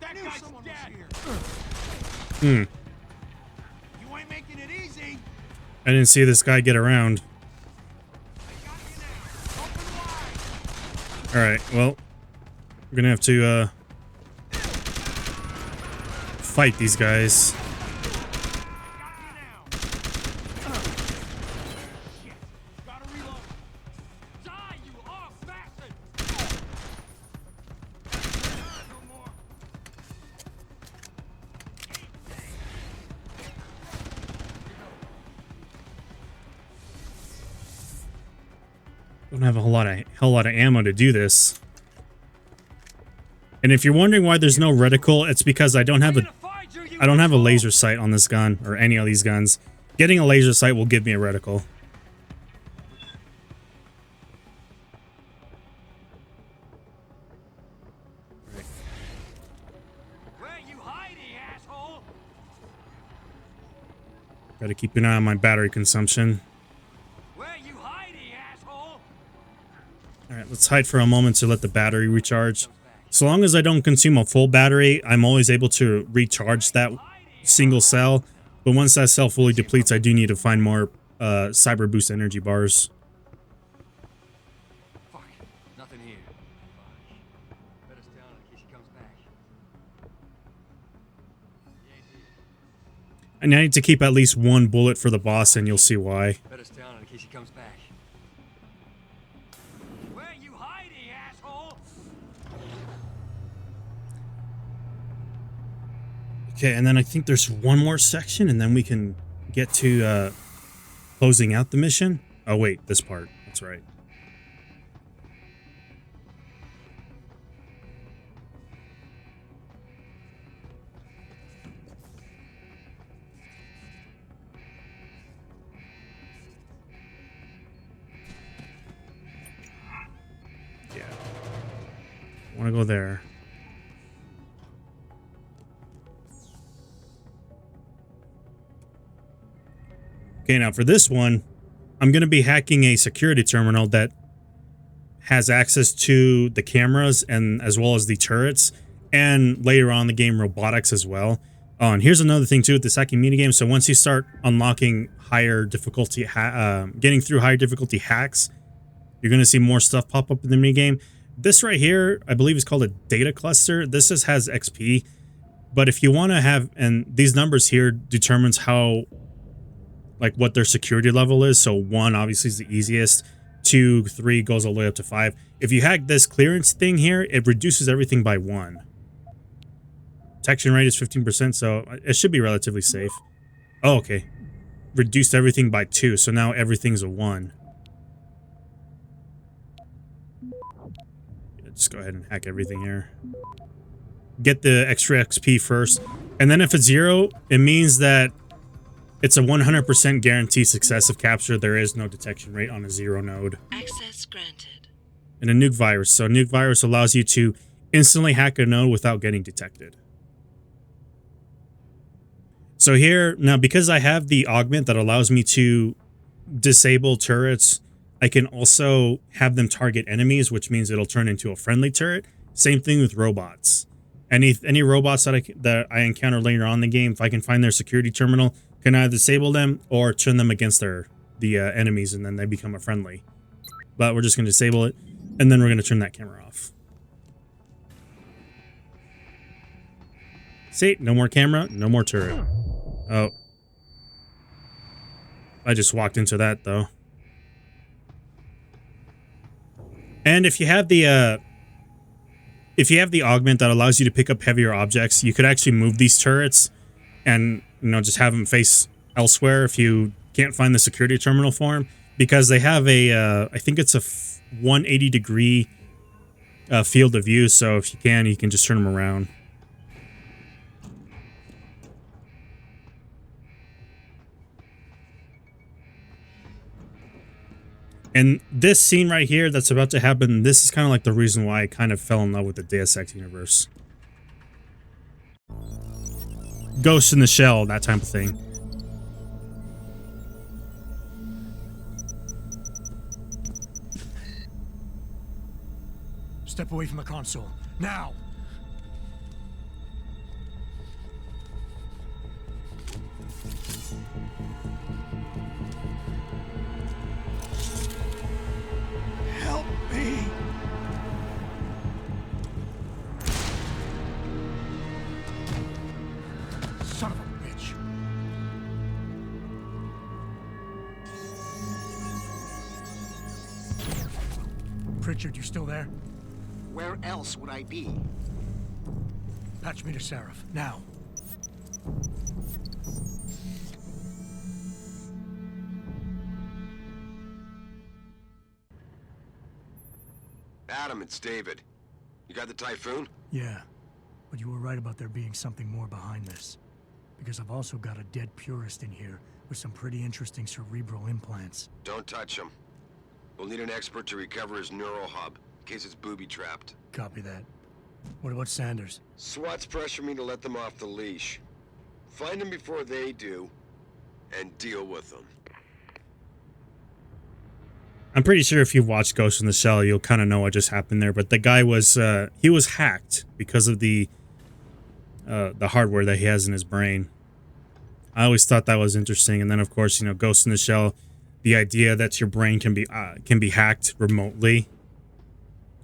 Speaker 20: That guy's dead.
Speaker 1: Hmm.
Speaker 20: You ain't making it easy.
Speaker 1: I didn't see this guy get around. Alright, well, we're gonna have to fight these guys. Don't have a whole lot of ammo to do this. And if you're wondering why there's no reticle, it's because I don't have a laser sight on this gun or any of these guns. Getting a laser sight will give me a reticle. Gotta keep an eye on my battery consumption. Alright, let's hide for a moment to let the battery recharge. So long as I don't consume a full battery, I'm always able to recharge that single cell. But once that cell fully depletes, I do need to find more Cyber Boost energy bars.
Speaker 16: Fuck, nothing here. Bet us down in case he comes back.
Speaker 1: And I need to keep at least one bullet for the boss, and you'll see why.
Speaker 16: Bet us down in case he comes back. Where you hiding, asshole?
Speaker 1: Okay, and then I think there's one more section, and then we can get to closing out the mission. Oh wait, this part. That's right. Yeah. I want to go there. Okay, now for this one, I'm going to be hacking a security terminal that has access to the cameras and as well as the turrets, and later on in the game robotics as well. Oh, and here's another thing too with this hacking minigame. So once you start unlocking higher difficulty, getting through higher difficulty hacks, you're going to see more stuff pop up in the minigame. This right here, I believe is called a data cluster. This just has XP, but if you want to have, and these numbers here determines how, like what their security level is. So 1 obviously is the easiest. 2, 3 goes all the way up to 5. If you hack this clearance thing here, it reduces everything by 1. Detection rate is 15%, so it should be relatively safe. Oh, okay. Reduced everything by 2, so now everything's a 1. Just go ahead and hack everything here. Get the extra XP first. And then if it's 0, it means that it's a 100% guaranteed success of capture. There is no detection rate on a 0 node.
Speaker 6: Access granted.
Speaker 1: And a nuke virus. So a nuke virus allows you to instantly hack a node without getting detected. So here, now because I have the augment that allows me to disable turrets, I can also have them target enemies, which means it'll turn into a friendly turret. Same thing with robots. Any robots that I encounter later on in the game, if I can find their security terminal, can either disable them or turn them against the enemies, and then they become a friendly. But we're just going to disable it, and then we're going to turn that camera off. See, no more camera, no more turret. Oh. I just walked into that, though. And if you have the augment that allows you to pick up heavier objects, you could actually move these turrets and, just have them face elsewhere if you can't find the security terminal for them, because they have a, I think it's a 180-degree field of view, so if you can just turn them around. And this scene right here that's about to happen, this is kind of like the reason why I kind of fell in love with the Deus Ex universe. Ghost in the Shell, that type of thing.
Speaker 7: Step away from the console. Now!
Speaker 13: Help me!
Speaker 7: Son of a bitch. Pritchard, you still there?
Speaker 14: Where else would I be?
Speaker 7: Patch me to Seraph, now.
Speaker 9: Adam, it's David. You got the Typhoon?
Speaker 7: Yeah, but you were right about there being something more behind this. Because I've also got a dead purist in here with some pretty interesting cerebral implants.
Speaker 9: Don't touch him. We'll need an expert to recover his neural hub, in case it's booby-trapped.
Speaker 7: Copy that. What about Sanders?
Speaker 9: SWAT's pressure me to let them off the leash. Find them before they do, and deal with them.
Speaker 1: I'm pretty sure if you've watched Ghost in the Shell, you'll kind of know what just happened there. But the guy was, he was hacked because of the hardware that he has in his brain. I always thought that was interesting. And then, of course, Ghost in the Shell, the idea that your brain can be hacked remotely.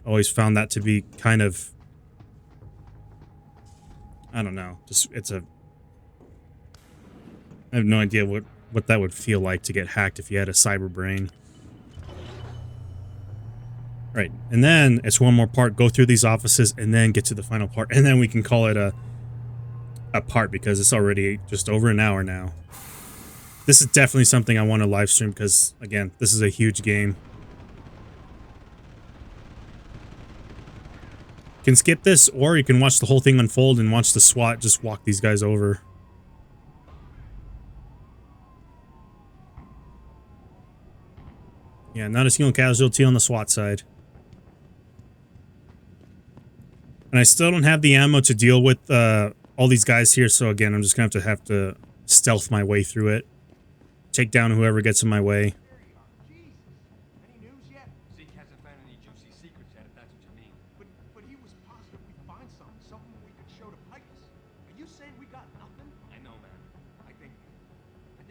Speaker 1: Always found that to be kind of, I don't know. I have no idea what that would feel like to get hacked if you had a cyber brain. Right, and then it's one more part. Go through these offices and then get to the final part, and then we can call it a part because it's already just over an hour now. This is definitely something I want to live stream because, again, this is a huge game. You can skip this, or you can watch the whole thing unfold and watch the SWAT just walk these guys over. Yeah, not a single casualty on the SWAT side. And I still don't have the ammo to deal with all these guys here, so again, I'm just going to have to stealth my way through it. Take down whoever gets in my way.
Speaker 16: Any news yet? Zeke hasn't found any juicy secrets yet, if that's what you mean.
Speaker 13: But he was positive we'd find something we could show to Picus. Are you saying we got nothing?
Speaker 16: I know, man. I think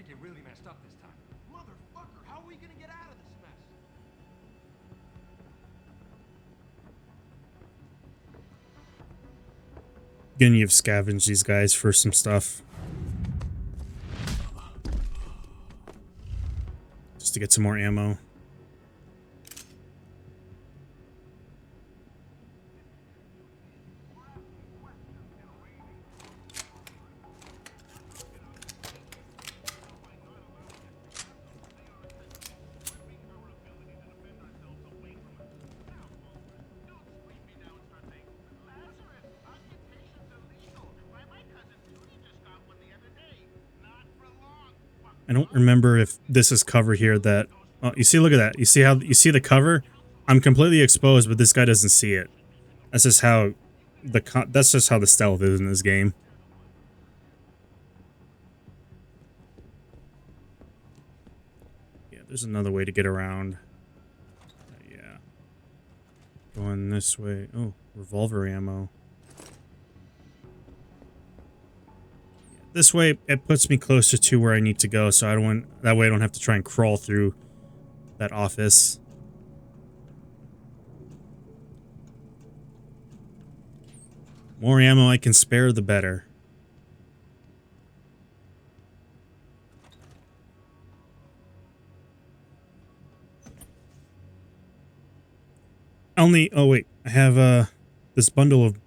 Speaker 16: you really messed up this time.
Speaker 13: Motherfucker, how are we gonna get out of this mess?
Speaker 1: Gonna have scavenged these guys for some stuff. Just to get some more ammo. I don't remember if this is cover here that... you see, look at that. You see how... You see the cover? I'm completely exposed, but this guy doesn't see it. That's just how... That's just how the stealth is in this game. Yeah, there's another way to get around. Yeah. Going this way. Oh, revolver ammo. This way, it puts me closer to where I need to go, so I don't want... That way I don't have to try and crawl through that office. More ammo I can spare, the better. Only... Oh, wait. I have, this bundle of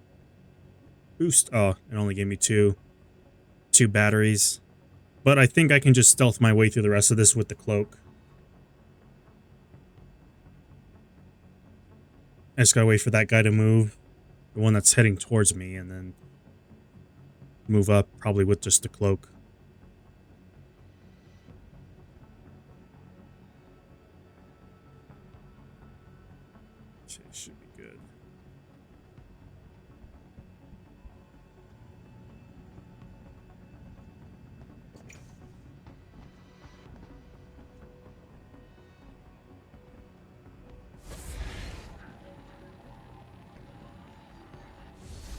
Speaker 1: boost... Oh, it only gave me two batteries. But I think I can just stealth my way through the rest of this with the cloak. I just gotta wait for that guy to move. The one that's heading towards me, and then move up, probably with just the cloak. Should be good.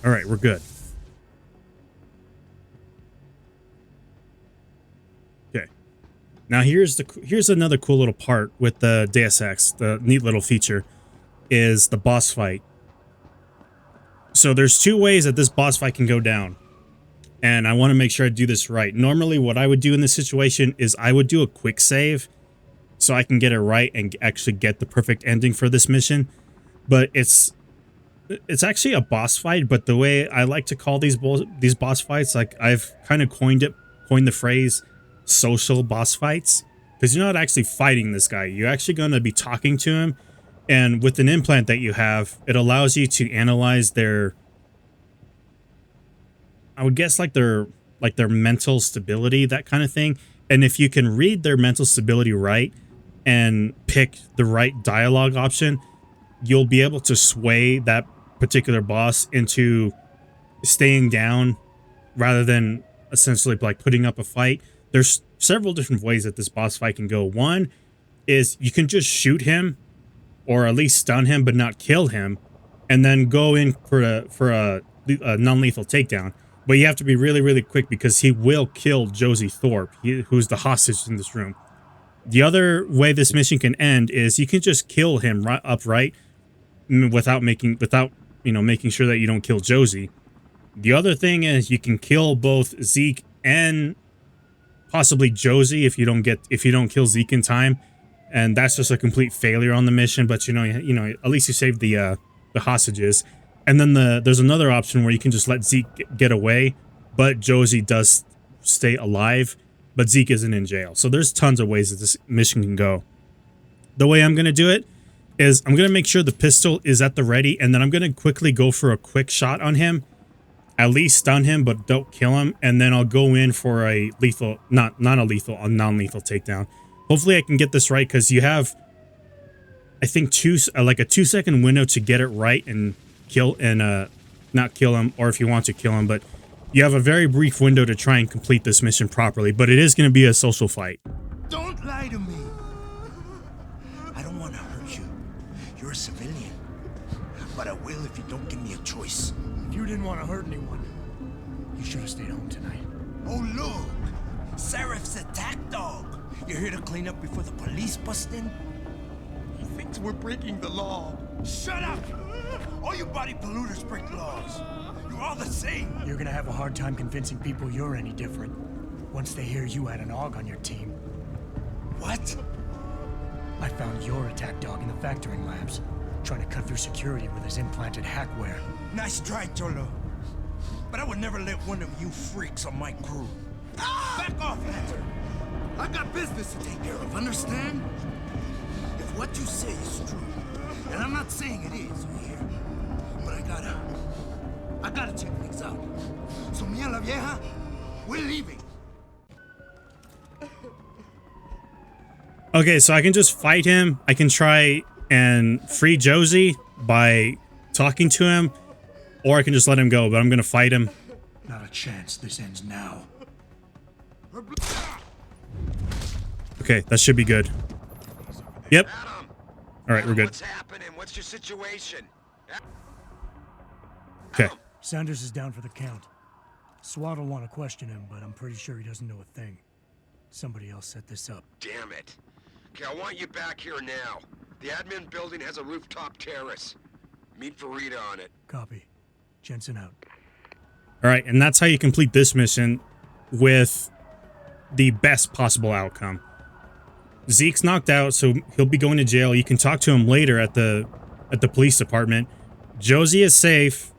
Speaker 1: All right, we're good. Okay. Now here's another cool little part with the Deus Ex. The neat little feature is the boss fight. So there's two ways that this boss fight can go down. And I want to make sure I do this right. Normally what I would do in this situation is I would do a quick save so I can get it right and actually get the perfect ending for this mission. But it's actually a boss fight, but the way I like to call these boss fights, like I've kind of coined the phrase social boss fights, because you're not actually fighting this guy. You're actually going to be talking to him, and with an implant that you have, it allows you to analyze their, I would guess like their mental stability, that kind of thing. And if you can read their mental stability right and pick the right dialogue option, you'll be able to sway that particular boss into staying down rather than essentially like putting up a fight. There's several different ways that this boss fight can go. One is you can just shoot him or at least stun him but not kill him, and then go in for a non-lethal takedown. But you have to be really, really quick because he will kill Josie Thorpe, who's the hostage in this room. The other way this mission can end is you can just kill him upright without making sure that you don't kill Josie. The other thing is you can kill both Zeke and possibly Josie if you don't kill Zeke in time, and that's just a complete failure on the mission. But you know at least you saved the hostages. And then there's another option where you can just let Zeke get away, but Josie does stay alive, but Zeke isn't in jail. So there's tons of ways that this mission can go. The way I'm gonna do it is I'm going to make sure the pistol is at the ready, and then I'm going to quickly go for a quick shot on him. At least stun him, but don't kill him. And then I'll go in for a lethal, a non-lethal takedown. Hopefully I can get this right, because you have, I think, like a 2-second window to get it right and kill, and not kill him, or if you want to kill him, but you have a very brief window to try and complete this mission properly. But it is going to be a social fight.
Speaker 3: Don't lie to me. I don't want to hurt you. You're a civilian. But I will if you don't give me a choice.
Speaker 7: If you didn't want to hurt anyone, you should have stayed home tonight.
Speaker 3: Oh, look! Seraph's attack dog. You're here to clean up before the police bust in? He thinks we're breaking the law. Shut up! All you body polluters break laws. You're all the same.
Speaker 7: You're gonna have a hard time convincing people you're any different once they hear you had an AUG on your team.
Speaker 3: What?
Speaker 7: I found your attack dog in the factoring labs, trying to cut through security with his implanted hackware.
Speaker 3: Nice try, Cholo. But I would never let one of you freaks on my crew. Back off, Hunter. I got business to take care of, understand? If what you say is true, and I'm not saying it is here, but I gotta check things out. So me and La Vieja, we're leaving.
Speaker 1: Okay, so I can just fight him. I can try and free Josie by talking to him, or I can just let him go, but I'm gonna fight him.
Speaker 7: Not a chance. This ends now.
Speaker 1: Okay, that should be good. Yep. All right, we're good.
Speaker 9: What's happening? What's your situation?
Speaker 1: Okay.
Speaker 7: Sanders is down for the count. SWAT will want to question him, but I'm pretty sure he doesn't know a thing. Somebody else set this up.
Speaker 9: Damn it. Okay, I want you back here now. The admin building has a rooftop terrace. Meet Farida on it.
Speaker 7: Copy. Jensen out.
Speaker 1: All right, and that's how you complete this mission with the best possible outcome. Zeke's knocked out, so he'll be going to jail. You can talk to him later at the police department. Josie is safe,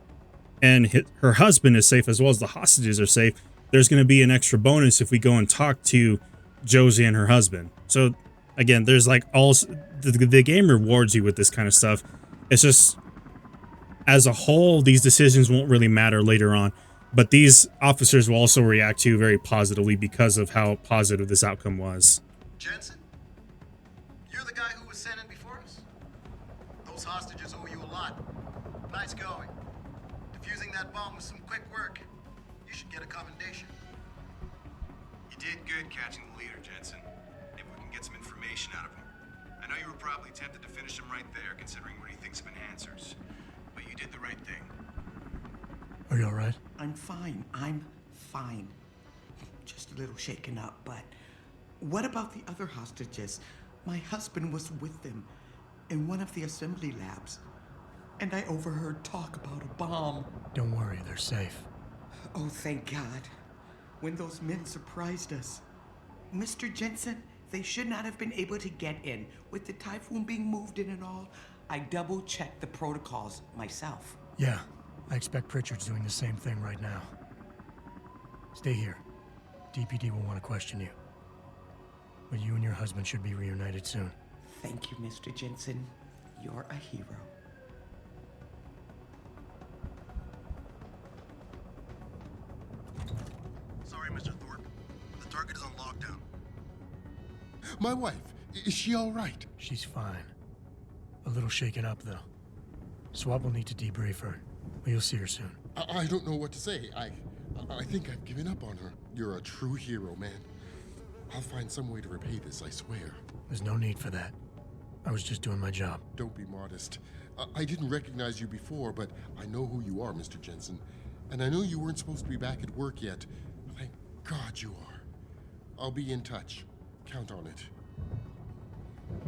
Speaker 1: and her husband is safe, as well as the hostages are safe. There's going to be an extra bonus if we go and talk to Josie and her husband. So, again, there's like all... The game rewards you with this kind of stuff. It's just, as a whole, these decisions won't really matter later on. But these officers will also react to you very positively because of how positive this outcome was.
Speaker 14: Jensen? You're the guy who was sent in before us? Those hostages owe you a lot. Nice going. Defusing that bomb was some quick work. You should get a commendation.
Speaker 4: You did good catching the leader, Jensen. Maybe we can get some information out of him. I know you were probably tempted to finish him right there, considering what he thinks of enhancers. But you did the right thing.
Speaker 7: Are you all right?
Speaker 10: I'm fine. I'm fine. Just a little shaken up, but what about the other hostages? My husband was with them in one of the assembly labs, and I overheard talk about a bomb.
Speaker 7: Don't worry, they're safe.
Speaker 10: Oh, thank God. When those men surprised us. Mr. Jensen, they should not have been able to get in. With the typhoon being moved in and all, I double-checked the protocols myself.
Speaker 7: Yeah, I expect Pritchard's doing the same thing right now. Stay here. DPD will want to question you. But you and your husband should be reunited soon.
Speaker 10: Thank you, Mr. Jensen. You're a hero.
Speaker 22: Sorry, Mr. Thorpe. The target is on lockdown. My wife, is she all right?
Speaker 7: She's fine. A little shaken up, though. SWAT will need to debrief her, but you'll see her soon.
Speaker 22: I don't know what to say. I think I've given up on her. You're a true hero, man. I'll find some way to repay this, I swear.
Speaker 7: There's no need for that. I was just doing my job.
Speaker 22: Don't be modest. I didn't recognize you before, but I know who you are, Mr. Jensen. And I know you weren't supposed to be back at work yet. Thank God you are. I'll be in touch. Count on it.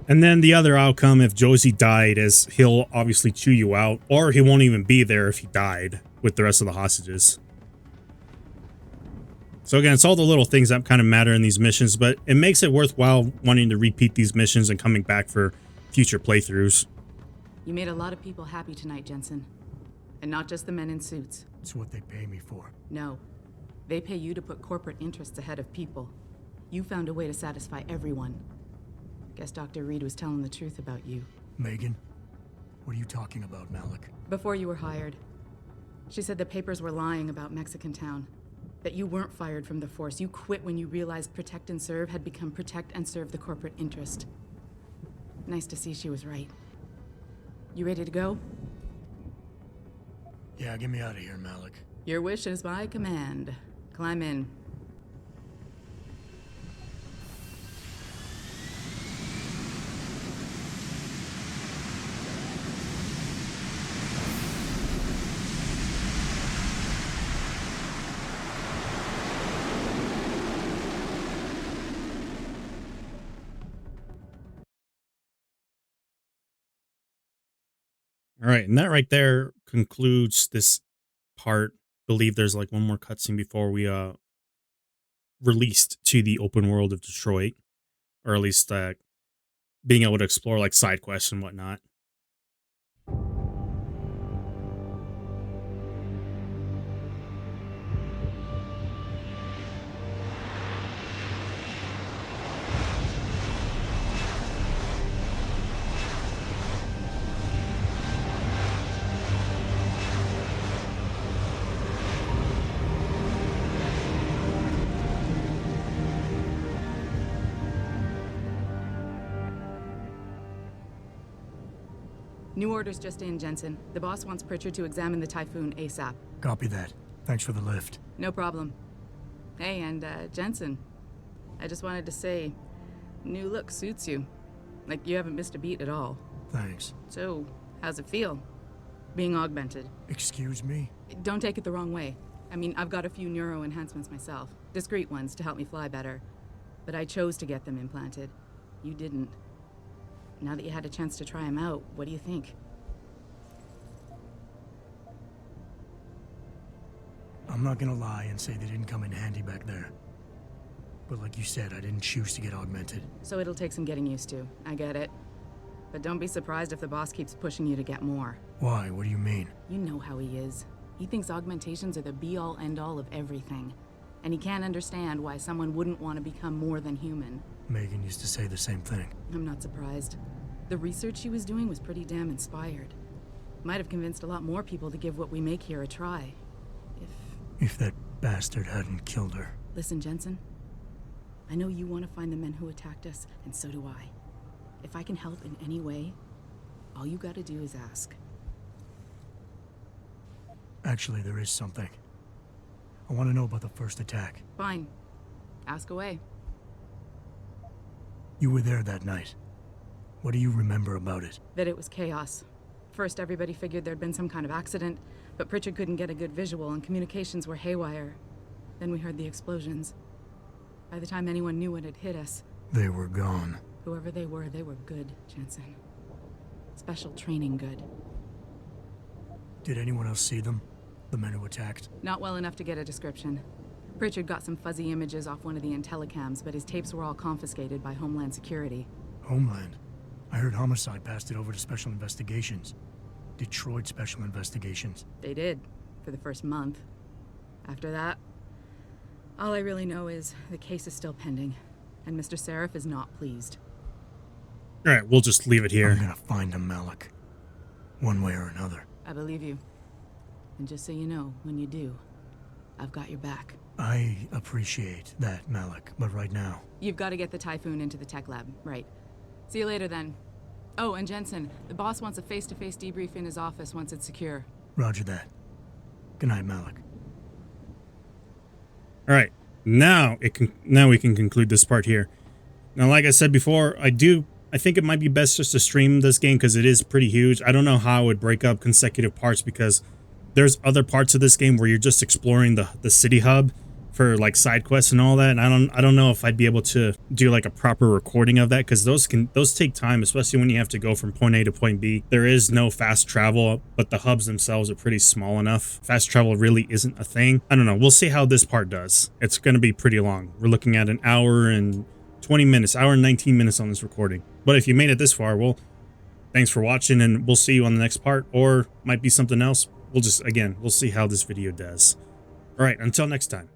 Speaker 1: And then the other outcome, if Josie died, is he'll obviously chew you out, or he won't even be there if he died with the rest of the hostages. So again, it's all the little things that kind of matter in these missions, but it makes it worthwhile wanting to repeat these missions and coming back for future playthroughs.
Speaker 19: You made a lot of people happy tonight, Jensen. And not just the men in suits.
Speaker 7: It's what they pay me for.
Speaker 19: No. They pay you to put corporate interests ahead of people. You found a way to satisfy everyone. Guess Dr. Reed was telling the truth about you.
Speaker 7: Megan? What are you talking about, Malik?
Speaker 19: Before you were hired. She said the papers were lying about Mexican Town. That you weren't fired from the force. You quit when you realized Protect and Serve had become Protect and Serve the corporate interest. Nice to see she was right. You ready to go?
Speaker 7: Yeah, get me out of here, Malik.
Speaker 19: Your wish is my command. Climb in.
Speaker 1: All right, and that right there concludes this part. I believe there's like one more cutscene before we released to the open world of Detroit, or at least being able to explore like side quests and whatnot.
Speaker 19: New orders just in, Jensen. The boss wants Pritchard to examine the Typhoon ASAP.
Speaker 7: Copy that. Thanks for the lift.
Speaker 19: No problem. Hey, and Jensen, I just wanted to say, new look suits you. Like, you haven't missed a beat at all.
Speaker 7: Thanks.
Speaker 19: So, how's it feel? Being augmented?
Speaker 7: Excuse me?
Speaker 19: Don't take it the wrong way. I mean, I've got a few neuro enhancements myself. Discreet ones to help me fly better. But I chose to get them implanted. You didn't. Now that you had a chance to try them out, what do you think?
Speaker 7: I'm not gonna lie and say they didn't come in handy back there. But like you said, I didn't choose to get augmented.
Speaker 19: So it'll take some getting used to. I get it. But don't be surprised if the boss keeps pushing you to get more.
Speaker 7: Why? What do you mean?
Speaker 19: You know how he is. He thinks augmentations are the be-all, end-all of everything. And he can't understand why someone wouldn't want to become more than human.
Speaker 7: Megan used to say the same thing.
Speaker 19: I'm not surprised. The research she was doing was pretty damn inspired. Might have convinced a lot more people to give what we make here a try.
Speaker 7: If that bastard hadn't killed her.
Speaker 19: Listen, Jensen. I know you want to find the men who attacked us, and so do I. If I can help in any way, all you gotta do is ask.
Speaker 7: Actually, there is something. I want to know about the first attack.
Speaker 19: Fine. Ask away.
Speaker 7: You were there that night. What do you remember about it?
Speaker 19: That it was chaos. First, everybody figured there'd been some kind of accident, but Pritchard couldn't get a good visual and communications were haywire. Then we heard the explosions. By the time anyone knew what had hit us...
Speaker 7: They were gone.
Speaker 19: Whoever they were good, Jensen. Special training good.
Speaker 7: Did anyone else see them? The men who attacked?
Speaker 19: Not well enough to get a description. Pritchard got some fuzzy images off one of the intellicams, but his tapes were all confiscated by Homeland Security.
Speaker 7: Homeland? I heard Homicide passed it over to Special Investigations. Detroit Special Investigations.
Speaker 19: They did, for the first month. After that, all I really know is the case is still pending, and Mr. Seraph is not pleased.
Speaker 1: Alright, we'll just leave it here.
Speaker 7: I'm gonna find him, Malik. One way or another.
Speaker 19: I believe you. And just so you know, when you do, I've got your back.
Speaker 7: I appreciate that, Malik, but right now...
Speaker 19: You've got to get the Typhoon into the tech lab, right. See you later, then. Oh, and Jensen, the boss wants a face-to-face debrief in his office once it's secure.
Speaker 7: Roger that. Good night, Malik.
Speaker 1: Alright, now we can conclude this part here. Now, like I said before, I think it might be best just to stream this game because it is pretty huge. I don't know how I would break up consecutive parts because there's other parts of this game where you're just exploring the city hub for like side quests and all that. And I don't know if I'd be able to do like a proper recording of that because those take time, especially when you have to go from point A to point B. There is no fast travel, but the hubs themselves are pretty small enough. Fast travel really isn't a thing. I don't know. We'll see how this part does. It's going to be pretty long. We're looking at an hour and 20 minutes, hour and 19 minutes on this recording. But if you made it this far, well, thanks for watching and we'll see you on the next part, or might be something else. We'll see how this video does. All right, until next time.